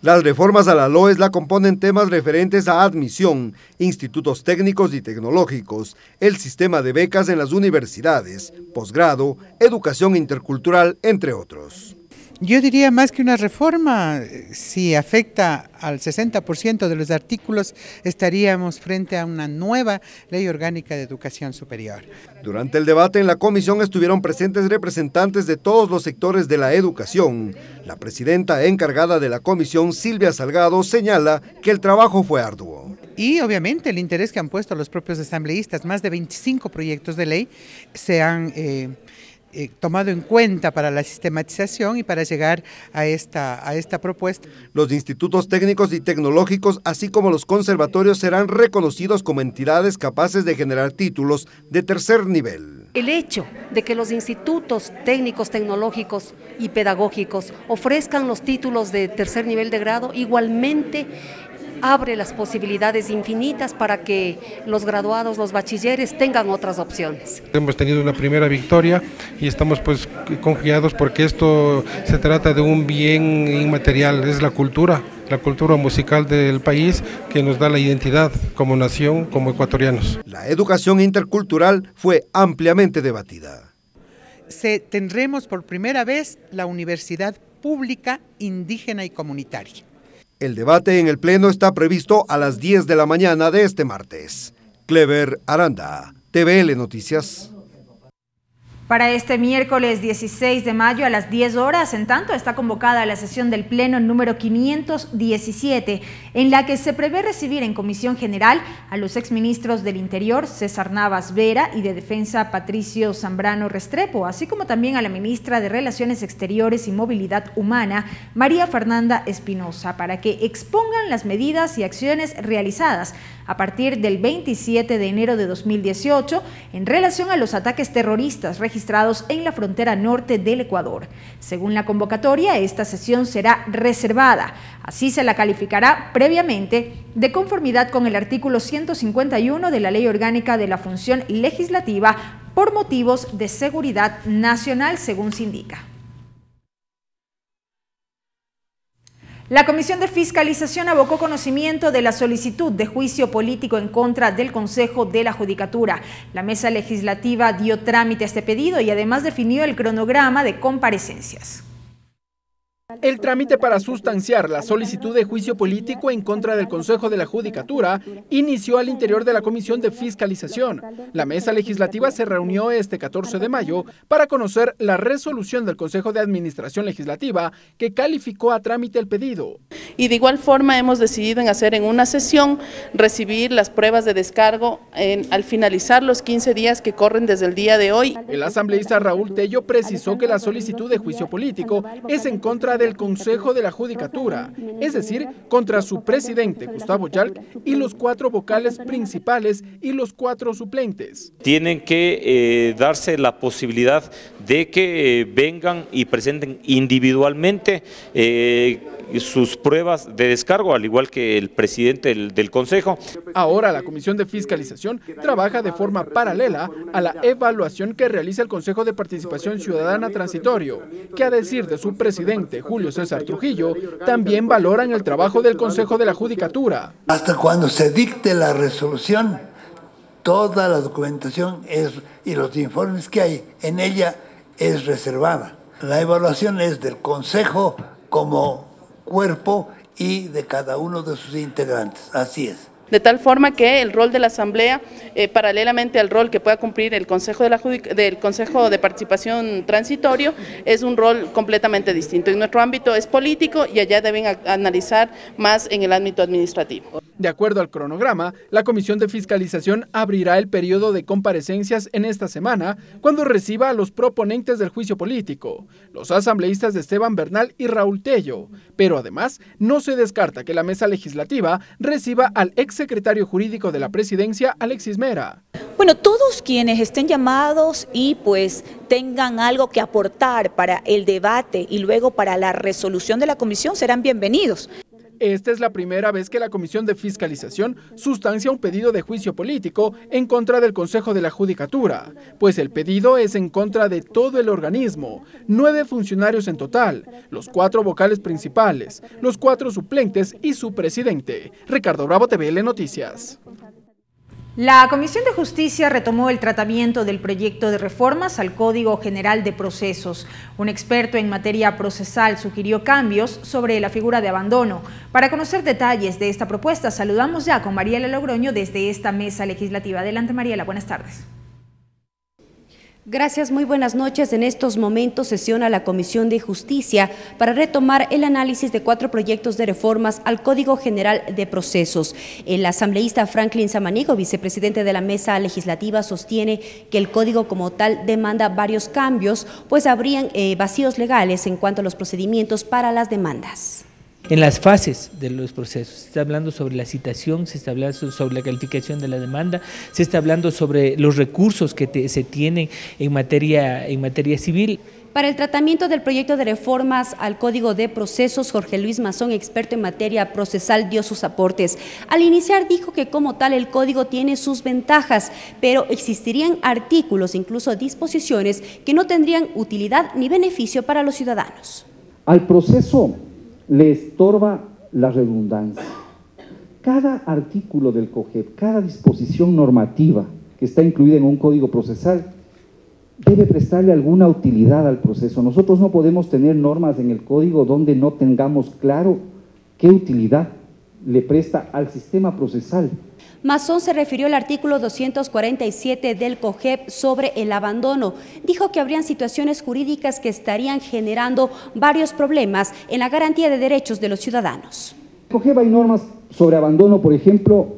Las reformas a la LOES la componen temas referentes a admisión, institutos técnicos y tecnológicos, el sistema de becas en las universidades, posgrado, educación intercultural, entre otros. Yo diría más que una reforma, si afecta al 60% de los artículos, estaríamos frente a una nueva ley orgánica de educación superior. Durante el debate en la comisión estuvieron presentes representantes de todos los sectores de la educación. La presidenta encargada de la comisión, Silvia Salgado, señala que el trabajo fue arduo. Y obviamente el interés que han puesto los propios asambleístas, más de 25 proyectos de ley se han tomado en cuenta para la sistematización y para llegar a esta propuesta. Los institutos técnicos y tecnológicos, así como los conservatorios, serán reconocidos como entidades capaces de generar títulos de tercer nivel. El hecho de que los institutos técnicos, tecnológicos y pedagógicos ofrezcan los títulos de tercer nivel de grado, igualmente abre las posibilidades infinitas para que los graduados, los bachilleres, tengan otras opciones. Hemos tenido una primera victoria y estamos pues confiados porque esto se trata de un bien inmaterial, es la cultura musical del país que nos da la identidad como nación, como ecuatorianos. La educación intercultural fue ampliamente debatida. Tendremos por primera vez la universidad pública, indígena y comunitaria. El debate en el Pleno está previsto a las 10 de la mañana de este martes. Clever Aranda, TVL Noticias. Para este miércoles 16 de mayo a las 10 horas, en tanto, está convocada la sesión del Pleno número 517, en la que se prevé recibir en comisión general a los exministros del Interior, César Navas Vera, y de Defensa, Patricio Zambrano Restrepo, así como también a la ministra de Relaciones Exteriores y Movilidad Humana, María Fernanda Espinosa, para que expongan las medidas y acciones realizadas a partir del 27 de enero de 2018 en relación a los ataques terroristas registrados en la frontera norte del Ecuador. Según la convocatoria, esta sesión será reservada. Así se la calificará previamente de conformidad con el artículo 151 de la Ley Orgánica de la Función Legislativa por motivos de seguridad nacional, según se indica. La Comisión de Fiscalización abocó conocimiento de la solicitud de juicio político en contra del Consejo de la Judicatura. La Mesa Legislativa dio trámite a este pedido y además definió el cronograma de comparecencias. El trámite para sustanciar la solicitud de juicio político en contra del Consejo de la Judicatura inició al interior de la Comisión de Fiscalización. La mesa legislativa se reunió este 14 de mayo para conocer la resolución del Consejo de Administración Legislativa que calificó a trámite el pedido. Y de igual forma hemos decidido en hacer en una sesión recibir las pruebas de descargo al finalizar los 15 días que corren desde el día de hoy. El asambleísta Raúl Tello precisó que la solicitud de juicio político es en contra del Consejo de la Judicatura, es decir, contra su presidente Gustavo Yalc y los 4 vocales principales y los 4 suplentes. Tienen que darse la posibilidad de que vengan y presenten individualmente sus pruebas de descargo, al igual que el presidente del Consejo. Ahora la Comisión de Fiscalización trabaja de forma paralela a la evaluación que realiza el Consejo de Participación Ciudadana Transitorio, que a decir de su presidente Julio César Trujillo, también valoran el trabajo del Consejo de la Judicatura. Hasta cuando se dicte la resolución, toda la documentación y los informes que hay en ella es reservada. La evaluación es del Consejo como cuerpo y de cada uno de sus integrantes, así es. De tal forma que el rol de la Asamblea, paralelamente al rol que pueda cumplir el Consejo del Consejo de Participación Transitorio, es un rol completamente distinto. En nuestro ámbito es político y allá deben analizar más en el ámbito administrativo. De acuerdo al cronograma, la Comisión de Fiscalización abrirá el periodo de comparecencias en esta semana cuando reciba a los proponentes del juicio político, los asambleístas de Esteban Bernal y Raúl Tello, pero además no se descarta que la mesa legislativa reciba al exsecretario jurídico de la presidencia, Alexis Mera. Bueno, todos quienes estén llamados y pues tengan algo que aportar para el debate y luego para la resolución de la comisión serán bienvenidos. Esta es la primera vez que la Comisión de Fiscalización sustancia un pedido de juicio político en contra del Consejo de la Judicatura, pues el pedido es en contra de todo el organismo, 9 funcionarios en total, los 4 vocales principales, los 4 suplentes y su presidente. Ricardo Bravo, TVL Noticias. La Comisión de Justicia retomó el tratamiento del proyecto de reformas al Código General de Procesos. Un experto en materia procesal sugirió cambios sobre la figura de abandono. Para conocer detalles de esta propuesta, saludamos ya con Mariela Logroño desde esta mesa legislativa. Adelante, Mariela, buenas tardes. Gracias, muy buenas noches. En estos momentos sesiona la Comisión de Justicia para retomar el análisis de 4 proyectos de reformas al Código General de Procesos. El asambleísta Franklin Samaniego, vicepresidente de la Mesa Legislativa, sostiene que el código como tal demanda varios cambios, pues habrían vacíos legales en cuanto a los procedimientos para las demandas. En las fases de los procesos, se está hablando sobre la citación, se está hablando sobre la calificación de la demanda, se está hablando sobre los recursos que se tienen en materia civil. Para el tratamiento del proyecto de reformas al Código de Procesos, Jorge Luis Mazón, experto en materia procesal, dio sus aportes. Al iniciar dijo que como tal el código tiene sus ventajas, pero existirían artículos, incluso disposiciones, que no tendrían utilidad ni beneficio para los ciudadanos. Al proceso le estorba la redundancia. Cada artículo del COGEP, cada disposición normativa que está incluida en un código procesal, debe prestarle alguna utilidad al proceso. Nosotros no podemos tener normas en el código donde no tengamos claro qué utilidad le presta al sistema procesal. Mazón se refirió al artículo 247 del COGEP sobre el abandono. Dijo que habrían situaciones jurídicas que estarían generando varios problemas en la garantía de derechos de los ciudadanos. En el COGEP hay normas sobre abandono, por ejemplo,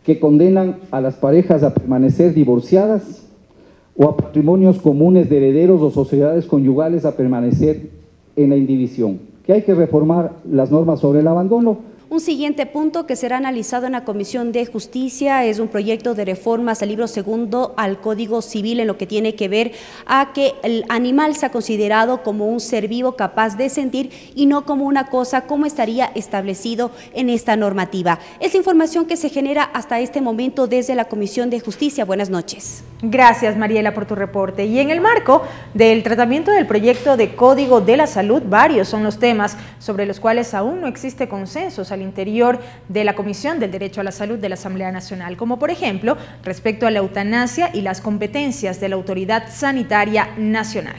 que condenan a las parejas a permanecer divorciadas o a patrimonios comunes de herederos o sociedades conyugales a permanecer en la indivisión. Que hay que reformar las normas sobre el abandono. Un siguiente punto que será analizado en la Comisión de Justicia es un proyecto de reformas al libro segundo al Código Civil en lo que tiene que ver a que el animal sea considerado como un ser vivo capaz de sentir y no como una cosa como estaría establecido en esta normativa. Es la información que se genera hasta este momento desde la Comisión de Justicia. Buenas noches. Gracias, Mariela, por tu reporte. Y en el marco del tratamiento del proyecto de Código de la Salud, varios son los temas sobre los cuales aún no existe consenso al interior de la Comisión del Derecho a la Salud de la Asamblea Nacional, como por ejemplo respecto a la eutanasia y las competencias de la Autoridad Sanitaria Nacional.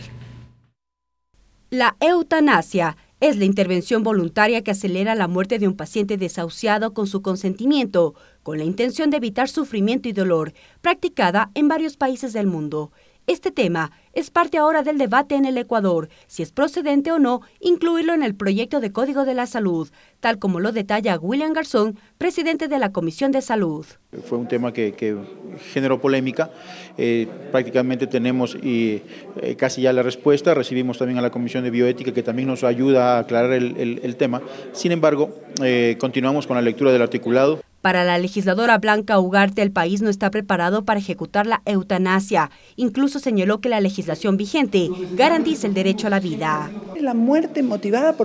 La eutanasia es la intervención voluntaria que acelera la muerte de un paciente desahuciado con su consentimiento, con la intención de evitar sufrimiento y dolor, practicada en varios países del mundo. Este tema es parte ahora del debate en el Ecuador, si es procedente o no incluirlo en el proyecto de Código de la Salud, tal como lo detalla William Garzón, presidente de la Comisión de Salud. Fue un tema que generó polémica, prácticamente tenemos casi ya la respuesta, recibimos también a la Comisión de Bioética que también nos ayuda a aclarar el tema, sin embargo, continuamos con la lectura del articulado. Para la legisladora Blanca Ugarte, el país no está preparado para ejecutar la eutanasia. Incluso señaló que la legislación vigente garantiza el derecho a la vida. La muerte motivada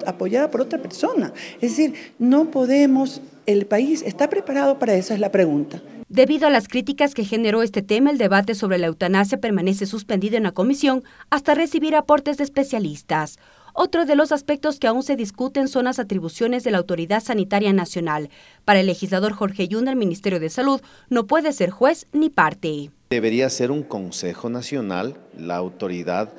apoyada por otra persona. Es decir, no podemos, el país está preparado para eso, es la pregunta. Debido a las críticas que generó este tema, el debate sobre la eutanasia permanece suspendido en la comisión hasta recibir aportes de especialistas. Otro de los aspectos que aún se discuten son las atribuciones de la Autoridad Sanitaria Nacional. Para el legislador Jorge Yunda, el Ministerio de Salud no puede ser juez ni parte. Debería ser un Consejo Nacional, la autoridad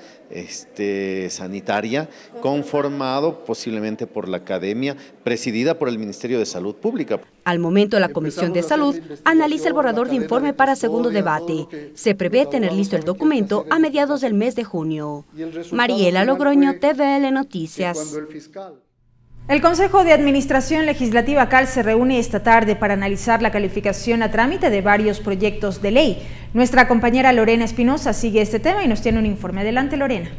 sanitaria, conformado posiblemente por la academia, presidida por el Ministerio de Salud Pública. Al momento, la Comisión de Salud analiza el borrador de informe para segundo debate. Se prevé tener listo el documento a mediados del mes de junio. Mariela Logroño, TVL Noticias. El Consejo de Administración Legislativa CAL se reúne esta tarde para analizar la calificación a trámite de varios proyectos de ley. Nuestra compañera Lorena Espinosa sigue este tema y nos tiene un informe. Adelante, Lorena.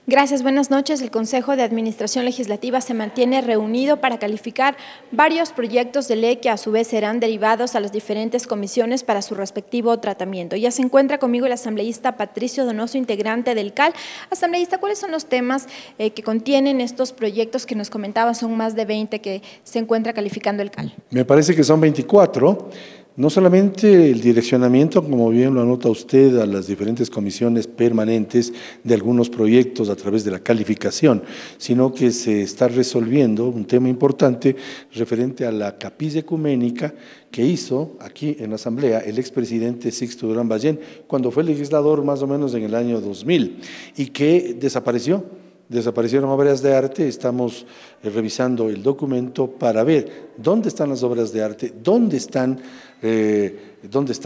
Gracias, buenas noches. El Consejo de Administración Legislativa se mantiene reunido para calificar varios proyectos de ley que a su vez serán derivados a las diferentes comisiones para su respectivo tratamiento. Ya se encuentra conmigo el asambleísta Patricio Donoso, integrante del CAL. Asambleísta, ¿cuáles son los temas que contienen estos proyectos que nos comentaba? Son más de 20 que se encuentra calificando el CAL. Me parece que son 24. No solamente el direccionamiento, como bien lo anota usted, a las diferentes comisiones permanentes de algunos proyectos a través de la calificación, sino que se está resolviendo un tema importante referente a la capilla ecuménica que hizo aquí en la Asamblea el expresidente Sixto Durán Ballén cuando fue legislador más o menos en el año 2000 y que desapareció. Desaparecieron obras de arte, estamos revisando el documento para ver dónde están las obras de arte, dónde está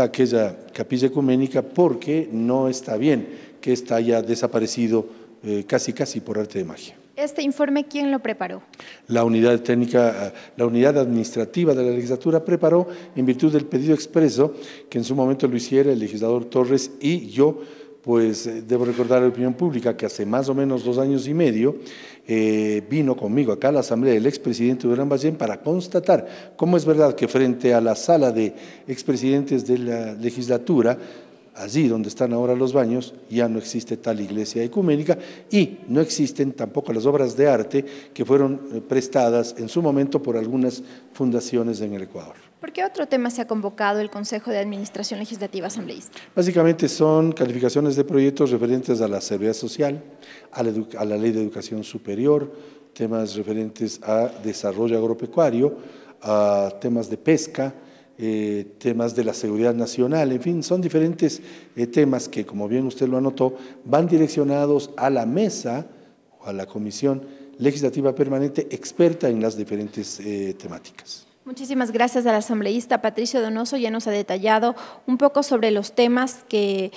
aquella capilla ecuménica, porque no está bien que esta haya desaparecido casi por arte de magia. ¿Este informe quién lo preparó? La unidad técnica, la unidad administrativa de la legislatura preparó en virtud del pedido expreso que en su momento lo hiciera el legislador Torres y yo. Pues debo recordar a la opinión pública que hace más o menos 2 años y medio vino conmigo acá a la Asamblea el expresidente Durán Ballén para constatar cómo es verdad que frente a la sala de expresidentes de la legislatura, allí donde están ahora los baños, ya no existe tal iglesia ecuménica y no existen tampoco las obras de arte que fueron prestadas en su momento por algunas fundaciones en el Ecuador. ¿Por qué otro tema se ha convocado el Consejo de Administración Legislativa Asambleísta? Básicamente son calificaciones de proyectos referentes a la seguridad social, a la ley de educación superior, temas referentes a desarrollo agropecuario, a temas de pesca, temas de la seguridad nacional, en fin, son diferentes temas que, como bien usted lo anotó, van direccionados a la mesa o a la Comisión Legislativa Permanente experta en las diferentes temáticas. Muchísimas gracias al asambleísta Patricio Donoso, ya nos ha detallado un poco sobre los temas que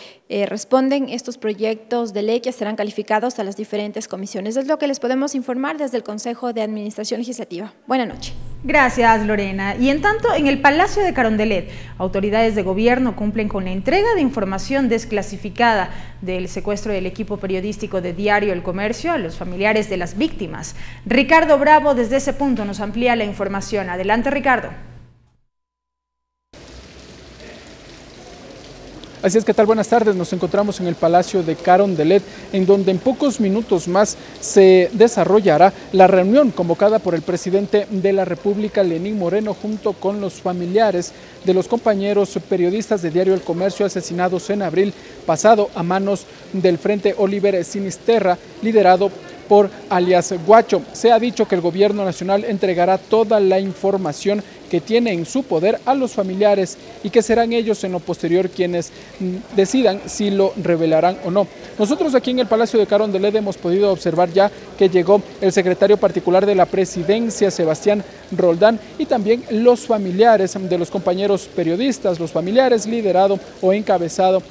responden estos proyectos de ley que serán calificados a las diferentes comisiones. Es lo que les podemos informar desde el Consejo de Administración Legislativa. Buenas noches. Gracias, Lorena. Y en tanto, en el Palacio de Carondelet, autoridades de gobierno cumplen con la entrega de información desclasificada del secuestro del equipo periodístico de Diario El Comercio a los familiares de las víctimas. Ricardo Bravo desde ese punto nos amplía la información. Adelante, Ricardo. Así es, ¿qué tal? Buenas tardes. Nos encontramos en el Palacio de Carondelet, en donde en pocos minutos más se desarrollará la reunión convocada por el presidente de la República, Lenín Moreno, junto con los familiares de los compañeros periodistas de Diario El Comercio asesinados en abril pasado a manos del Frente Oliver Sinisterra, liderado por alias Guacho. Se ha dicho que el gobierno nacional entregará toda la información que tiene en su poder a los familiares y que serán ellos en lo posterior quienes decidan si lo revelarán o no. Nosotros aquí en el Palacio de Carondelet hemos podido observar ya que llegó el secretario particular de la presidencia, Sebastián Roldán, y también los familiares de los compañeros periodistas, los familiares liderado o encabezado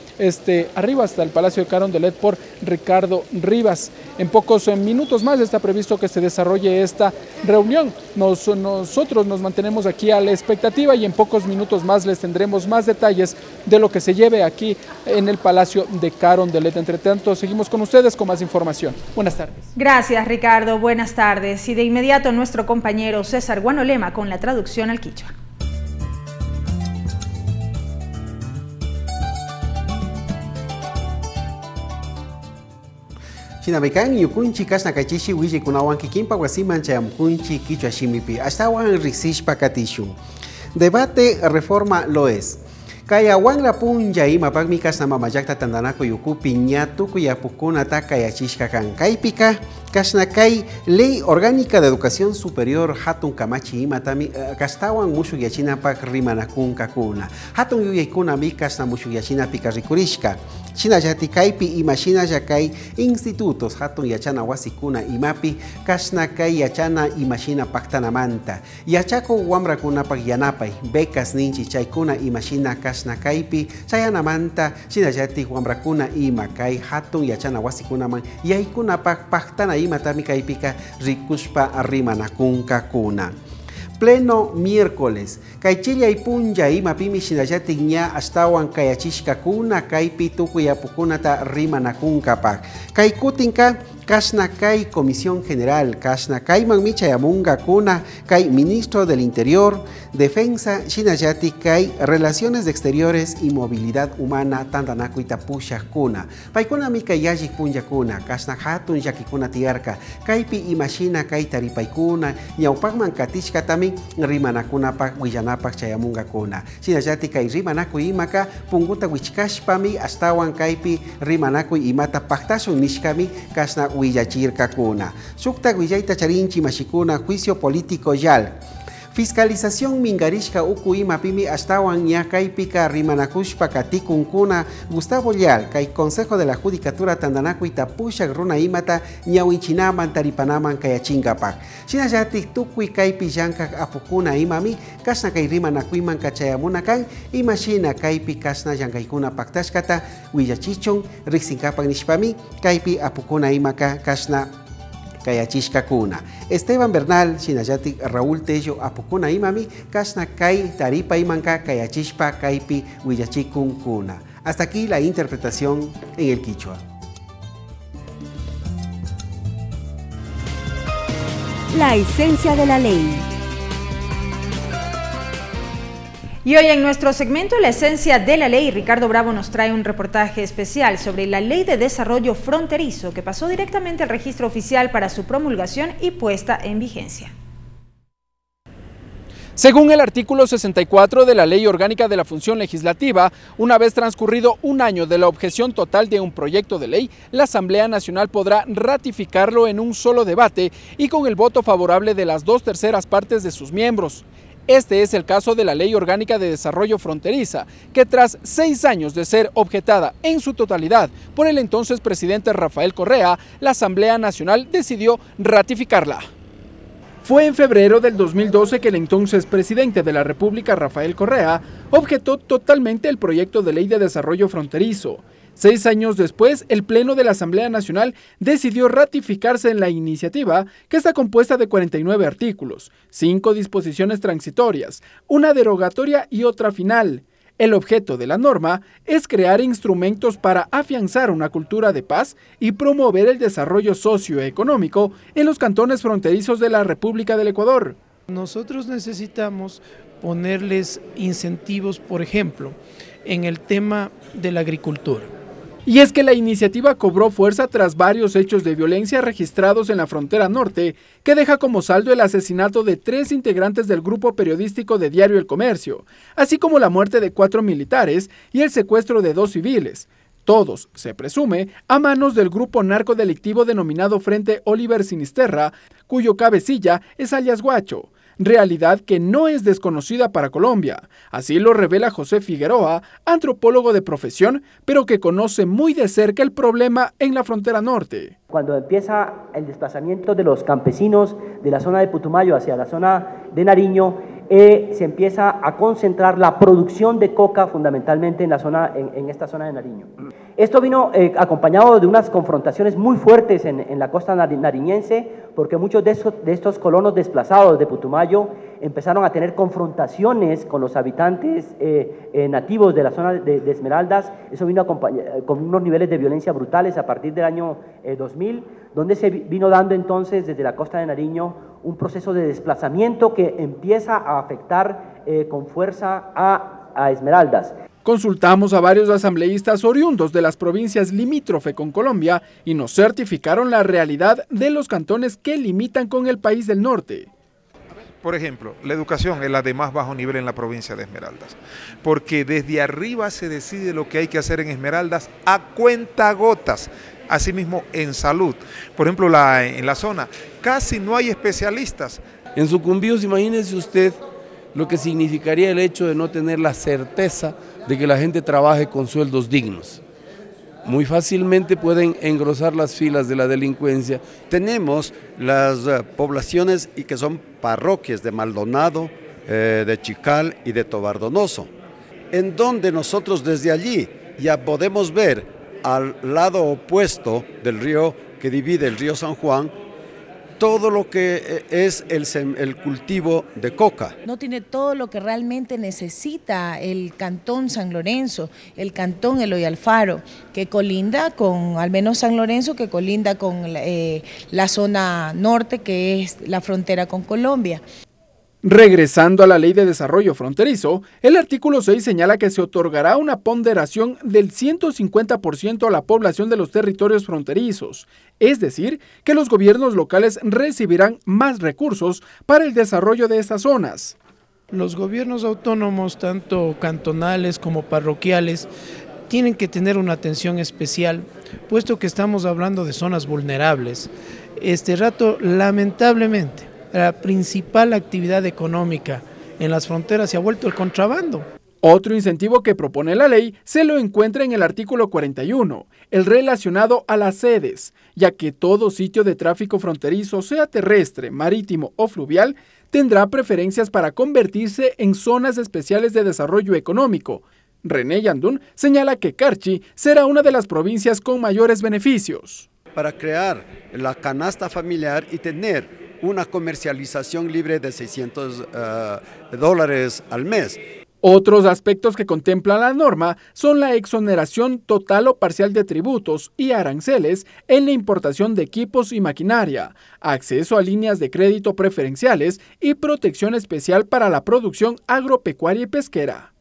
arriba hasta el Palacio de Carondelet por Ricardo Rivas. En pocos minutos más está previsto que se desarrolle esta reunión. Nosotros nos mantenemos aquí a la expectativa y en pocos minutos más les tendremos más detalles de lo que se lleve aquí en el Palacio de Carondelet. Entre tanto, seguimos con ustedes con más información. Buenas tardes. Gracias, Ricardo. Buenas tardes. Y de inmediato nuestro compañero César Guanolema con la traducción al quichua. Chinamekan yukunchi kasna kachishi wiji kunawan kikimpa wasiman chayamkunchi kichwa shimipi ashtawan risishpa katishu. Debate reforma lo es. Kaya wan la punja ima pagmi kasna mamayakta tandanako yuku piñatu kuyapukuna takayachishka kan kaipika kasna kai ley orgánica de educación superior hatun kamachi ima tami kastawan mushu yachina pak rimanakun kakuna hatun yuyaikuna mi kasna mushu yachina pika rikurishka China yati kaipi ima China yakai institutos hatun yachana wasikuna imapi kasna kai yachana ima China paktanamanta yachako wamrakuna pak yanapay becas ninchi chaykuna ima China kasna kaipi chayanamanta China yati wamrakuna ima kai hatun yachana wasikuna man yaikuna pak paktana ima tami kaipika rikushpa rimanakun kuna. Pleno miércoles. Kaichilla y punja ima pimi shinayati ña astawan kayachishka kuna kaipi tuku yapukunata rimanakunkapak. Kaikutinka Kashna Kai Comisión General, Kashna Kai Manmicha Yamunga Kuna, Kai Ministro del Interior, Defensa, Shinayati Kai, Relaciones Exteriores y Movilidad Humana, Tandanaku Itapusha Kuna, Paikuna Mika Yajik Punya Kuna, Kashna Hatun Yakikuna Tiarka, Kaipi Imashina Kai Taripaikuna, Ñaupakman Katishka Tami, Rimanakuna Pak Willanapak Chayamunga Kuna, Shinayati Kai Rimanaku Imaka, Punguta Wichkashpami, Astawan Kaipi, Rimanaku Imata Paktasun Nishkami, Kashna Willachirka Kuna, Sukta Willaita Charinchi Mashikuna, Juicio Político Yal. Fiscalización Mingarishka Ukuima Pimi Astawan Yakaipika Rimanakushpa Katikunkuna Gustavo Leal, Kai Consejo de la Judicatura Tandanaku Itapusha Runa Imata Ñawichinaman Taripanaman Kayachingapak. Shinayatik Tukui Kaipi Yankak Apukuna Imami, Kasna Kai Rimanakuiman Kachayamunakan, Imashina Kaipi Kasna Yankaikuna Paktashkata, Willachichon, Rixinkapak Nishpami, Kaipi Apukuna Imaka Kasna Kayachishka Kuna. Esteban Bernal, Shinayati Raúl Tello, Apukuna Imami, Kashna Kai Taripa Imanka, Kayachishpa Kaipi, Huillachikun Kuna. Hasta aquí la interpretación en el quichua. La esencia de la ley. Y hoy en nuestro segmento La esencia de la ley, Ricardo Bravo nos trae un reportaje especial sobre la Ley de Desarrollo Fronterizo que pasó directamente al registro oficial para su promulgación y puesta en vigencia. Según el artículo 64 de la Ley Orgánica de la Función Legislativa, una vez transcurrido un año de la objeción total de un proyecto de ley, la Asamblea Nacional podrá ratificarlo en un solo debate y con el voto favorable de las 2/3 partes de sus miembros. Este es el caso de la Ley Orgánica de Desarrollo Fronteriza, que tras 6 años de ser objetada en su totalidad por el entonces presidente Rafael Correa, la Asamblea Nacional decidió ratificarla. Fue en febrero del 2012 que el entonces presidente de la República, Rafael Correa, objetó totalmente el proyecto de Ley de Desarrollo Fronterizo. 6 años después, el Pleno de la Asamblea Nacional decidió ratificarse en la iniciativa, que está compuesta de 49 artículos, 5 disposiciones transitorias, una derogatoria y otra final. El objeto de la norma es crear instrumentos para afianzar una cultura de paz y promover el desarrollo socioeconómico en los cantones fronterizos de la República del Ecuador. Nosotros necesitamos ponerles incentivos, por ejemplo, en el tema de la agricultura. Y es que la iniciativa cobró fuerza tras varios hechos de violencia registrados en la frontera norte, que deja como saldo el asesinato de 3 integrantes del grupo periodístico de Diario El Comercio, así como la muerte de 4 militares y el secuestro de 2 civiles. Todos, se presume, a manos del grupo narcodelictivo denominado Frente Oliver Sinisterra, cuyo cabecilla es alias Guacho. Realidad que no es desconocida para Colombia. Así lo revela José Figueroa, antropólogo de profesión, pero que conoce muy de cerca el problema en la frontera norte. Cuando empieza el desplazamiento de los campesinos de la zona de Putumayo hacia la zona de Nariño, se empieza a concentrar la producción de coca fundamentalmente en esta zona de Nariño. Esto vino acompañado de unas confrontaciones muy fuertes en la costa nariñense, porque muchos de estos colonos desplazados de Putumayo empezaron a tener confrontaciones con los habitantes nativos de la zona de Esmeraldas. Eso vino con unos niveles de violencia brutales a partir del año 2000, donde se vino dando entonces desde la costa de Nariño un proceso de desplazamiento que empieza a afectar con fuerza a Esmeraldas. Consultamos a varios asambleístas oriundos de las provincias limítrofe con Colombia y nos certificaron la realidad de los cantones que limitan con el país del norte. Por ejemplo, la educación es la de más bajo nivel en la provincia de Esmeraldas, porque desde arriba se decide lo que hay que hacer en Esmeraldas a cuentagotas. Asimismo, en salud, por ejemplo, en la zona, casi no hay especialistas. En Sucumbíos, imagínese usted lo que significaría el hecho de no tener la certeza de que la gente trabaje con sueldos dignos. Muy fácilmente pueden engrosar las filas de la delincuencia. Tenemos las poblaciones y que son parroquias de Maldonado, de Chical y de Tobar Donoso, en donde nosotros desde allí ya podemos ver al lado opuesto del río que divide el río San Juan, todo lo que es el cultivo de coca. No tiene todo lo que realmente necesita el Cantón San Lorenzo, el Cantón Eloy Alfaro, que colinda con, al menos San Lorenzo, que colinda con la zona norte, que es la frontera con Colombia. Regresando a la Ley de Desarrollo Fronterizo, el artículo 6 señala que se otorgará una ponderación del 150% a la población de los territorios fronterizos, es decir, que los gobiernos locales recibirán más recursos para el desarrollo de estas zonas. Los gobiernos autónomos, tanto cantonales como parroquiales, tienen que tener una atención especial, puesto que estamos hablando de zonas vulnerables. Este rato, lamentablemente, la principal actividad económica en las fronteras se ha vuelto el contrabando. Otro incentivo que propone la ley se lo encuentra en el artículo 41, el relacionado a las sedes, ya que todo sitio de tráfico fronterizo, sea terrestre, marítimo o fluvial, tendrá preferencias para convertirse en zonas especiales de desarrollo económico. René Yandún señala que Carchi será una de las provincias con mayores beneficios. Para crear la canasta familiar y tener una comercialización libre de $600 al mes. Otros aspectos que contempla la norma son la exoneración total o parcial de tributos y aranceles en la importación de equipos y maquinaria, acceso a líneas de crédito preferenciales y protección especial para la producción agropecuaria y pesquera.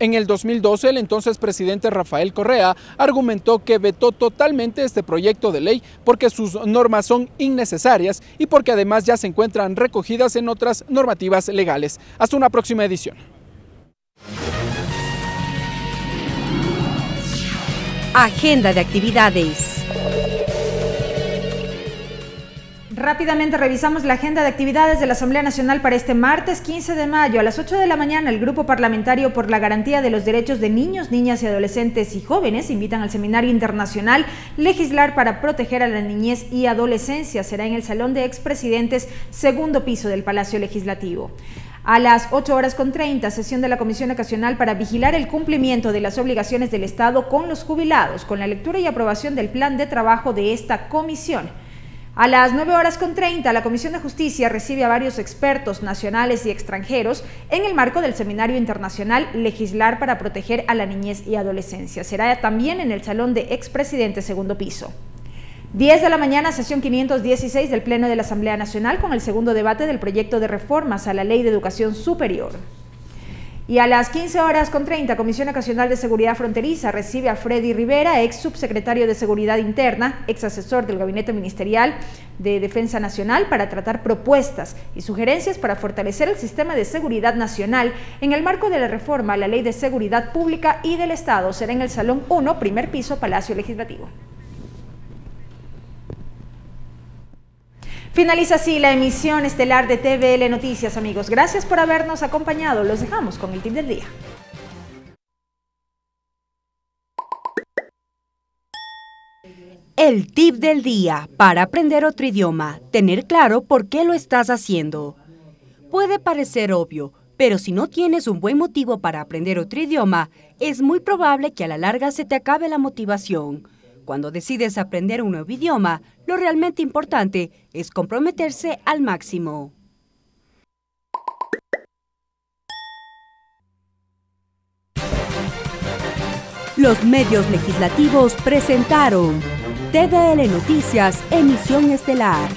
En el 2012, el entonces presidente Rafael Correa argumentó que vetó totalmente este proyecto de ley porque sus normas son innecesarias y porque además ya se encuentran recogidas en otras normativas legales. Hasta una próxima edición. Agenda de actividades. Rápidamente revisamos la agenda de actividades de la Asamblea Nacional para este martes 15 de mayo. A las 8 de la mañana, el Grupo Parlamentario por la Garantía de los Derechos de Niños, Niñas y Adolescentes y Jóvenes invitan al Seminario Internacional Legislar para Proteger a la Niñez y Adolescencia. Será en el Salón de Expresidentes, segundo piso del Palacio Legislativo. A las 8:30, sesión de la Comisión Ocasional para vigilar el cumplimiento de las obligaciones del Estado con los jubilados, con la lectura y aprobación del plan de trabajo de esta comisión. A las 9:30, la Comisión de Justicia recibe a varios expertos nacionales y extranjeros en el marco del Seminario Internacional Legislar para Proteger a la Niñez y Adolescencia. Será también en el Salón de Expresidentes, segundo piso. 10 de la mañana, sesión 516 del Pleno de la Asamblea Nacional con el segundo debate del proyecto de reformas a la Ley de Educación Superior. Y a las 15:30, Comisión Ocasional de Seguridad Fronteriza recibe a Freddy Rivera, ex subsecretario de Seguridad Interna, ex asesor del Gabinete Ministerial de Defensa Nacional, para tratar propuestas y sugerencias para fortalecer el sistema de seguridad nacional en el marco de la reforma a la Ley de Seguridad Pública y del Estado. Será en el Salón 1, primer piso, Palacio Legislativo. Finaliza así la emisión estelar de TVL Noticias, amigos. Gracias por habernos acompañado. Los dejamos con el tip del día. El tip del día para aprender otro idioma. Tener claro por qué lo estás haciendo. Puede parecer obvio, pero si no tienes un buen motivo para aprender otro idioma, es muy probable que a la larga se te acabe la motivación. Cuando decides aprender un nuevo idioma, lo realmente importante es comprometerse al máximo. Los medios legislativos presentaron TVL Noticias, emisión estelar.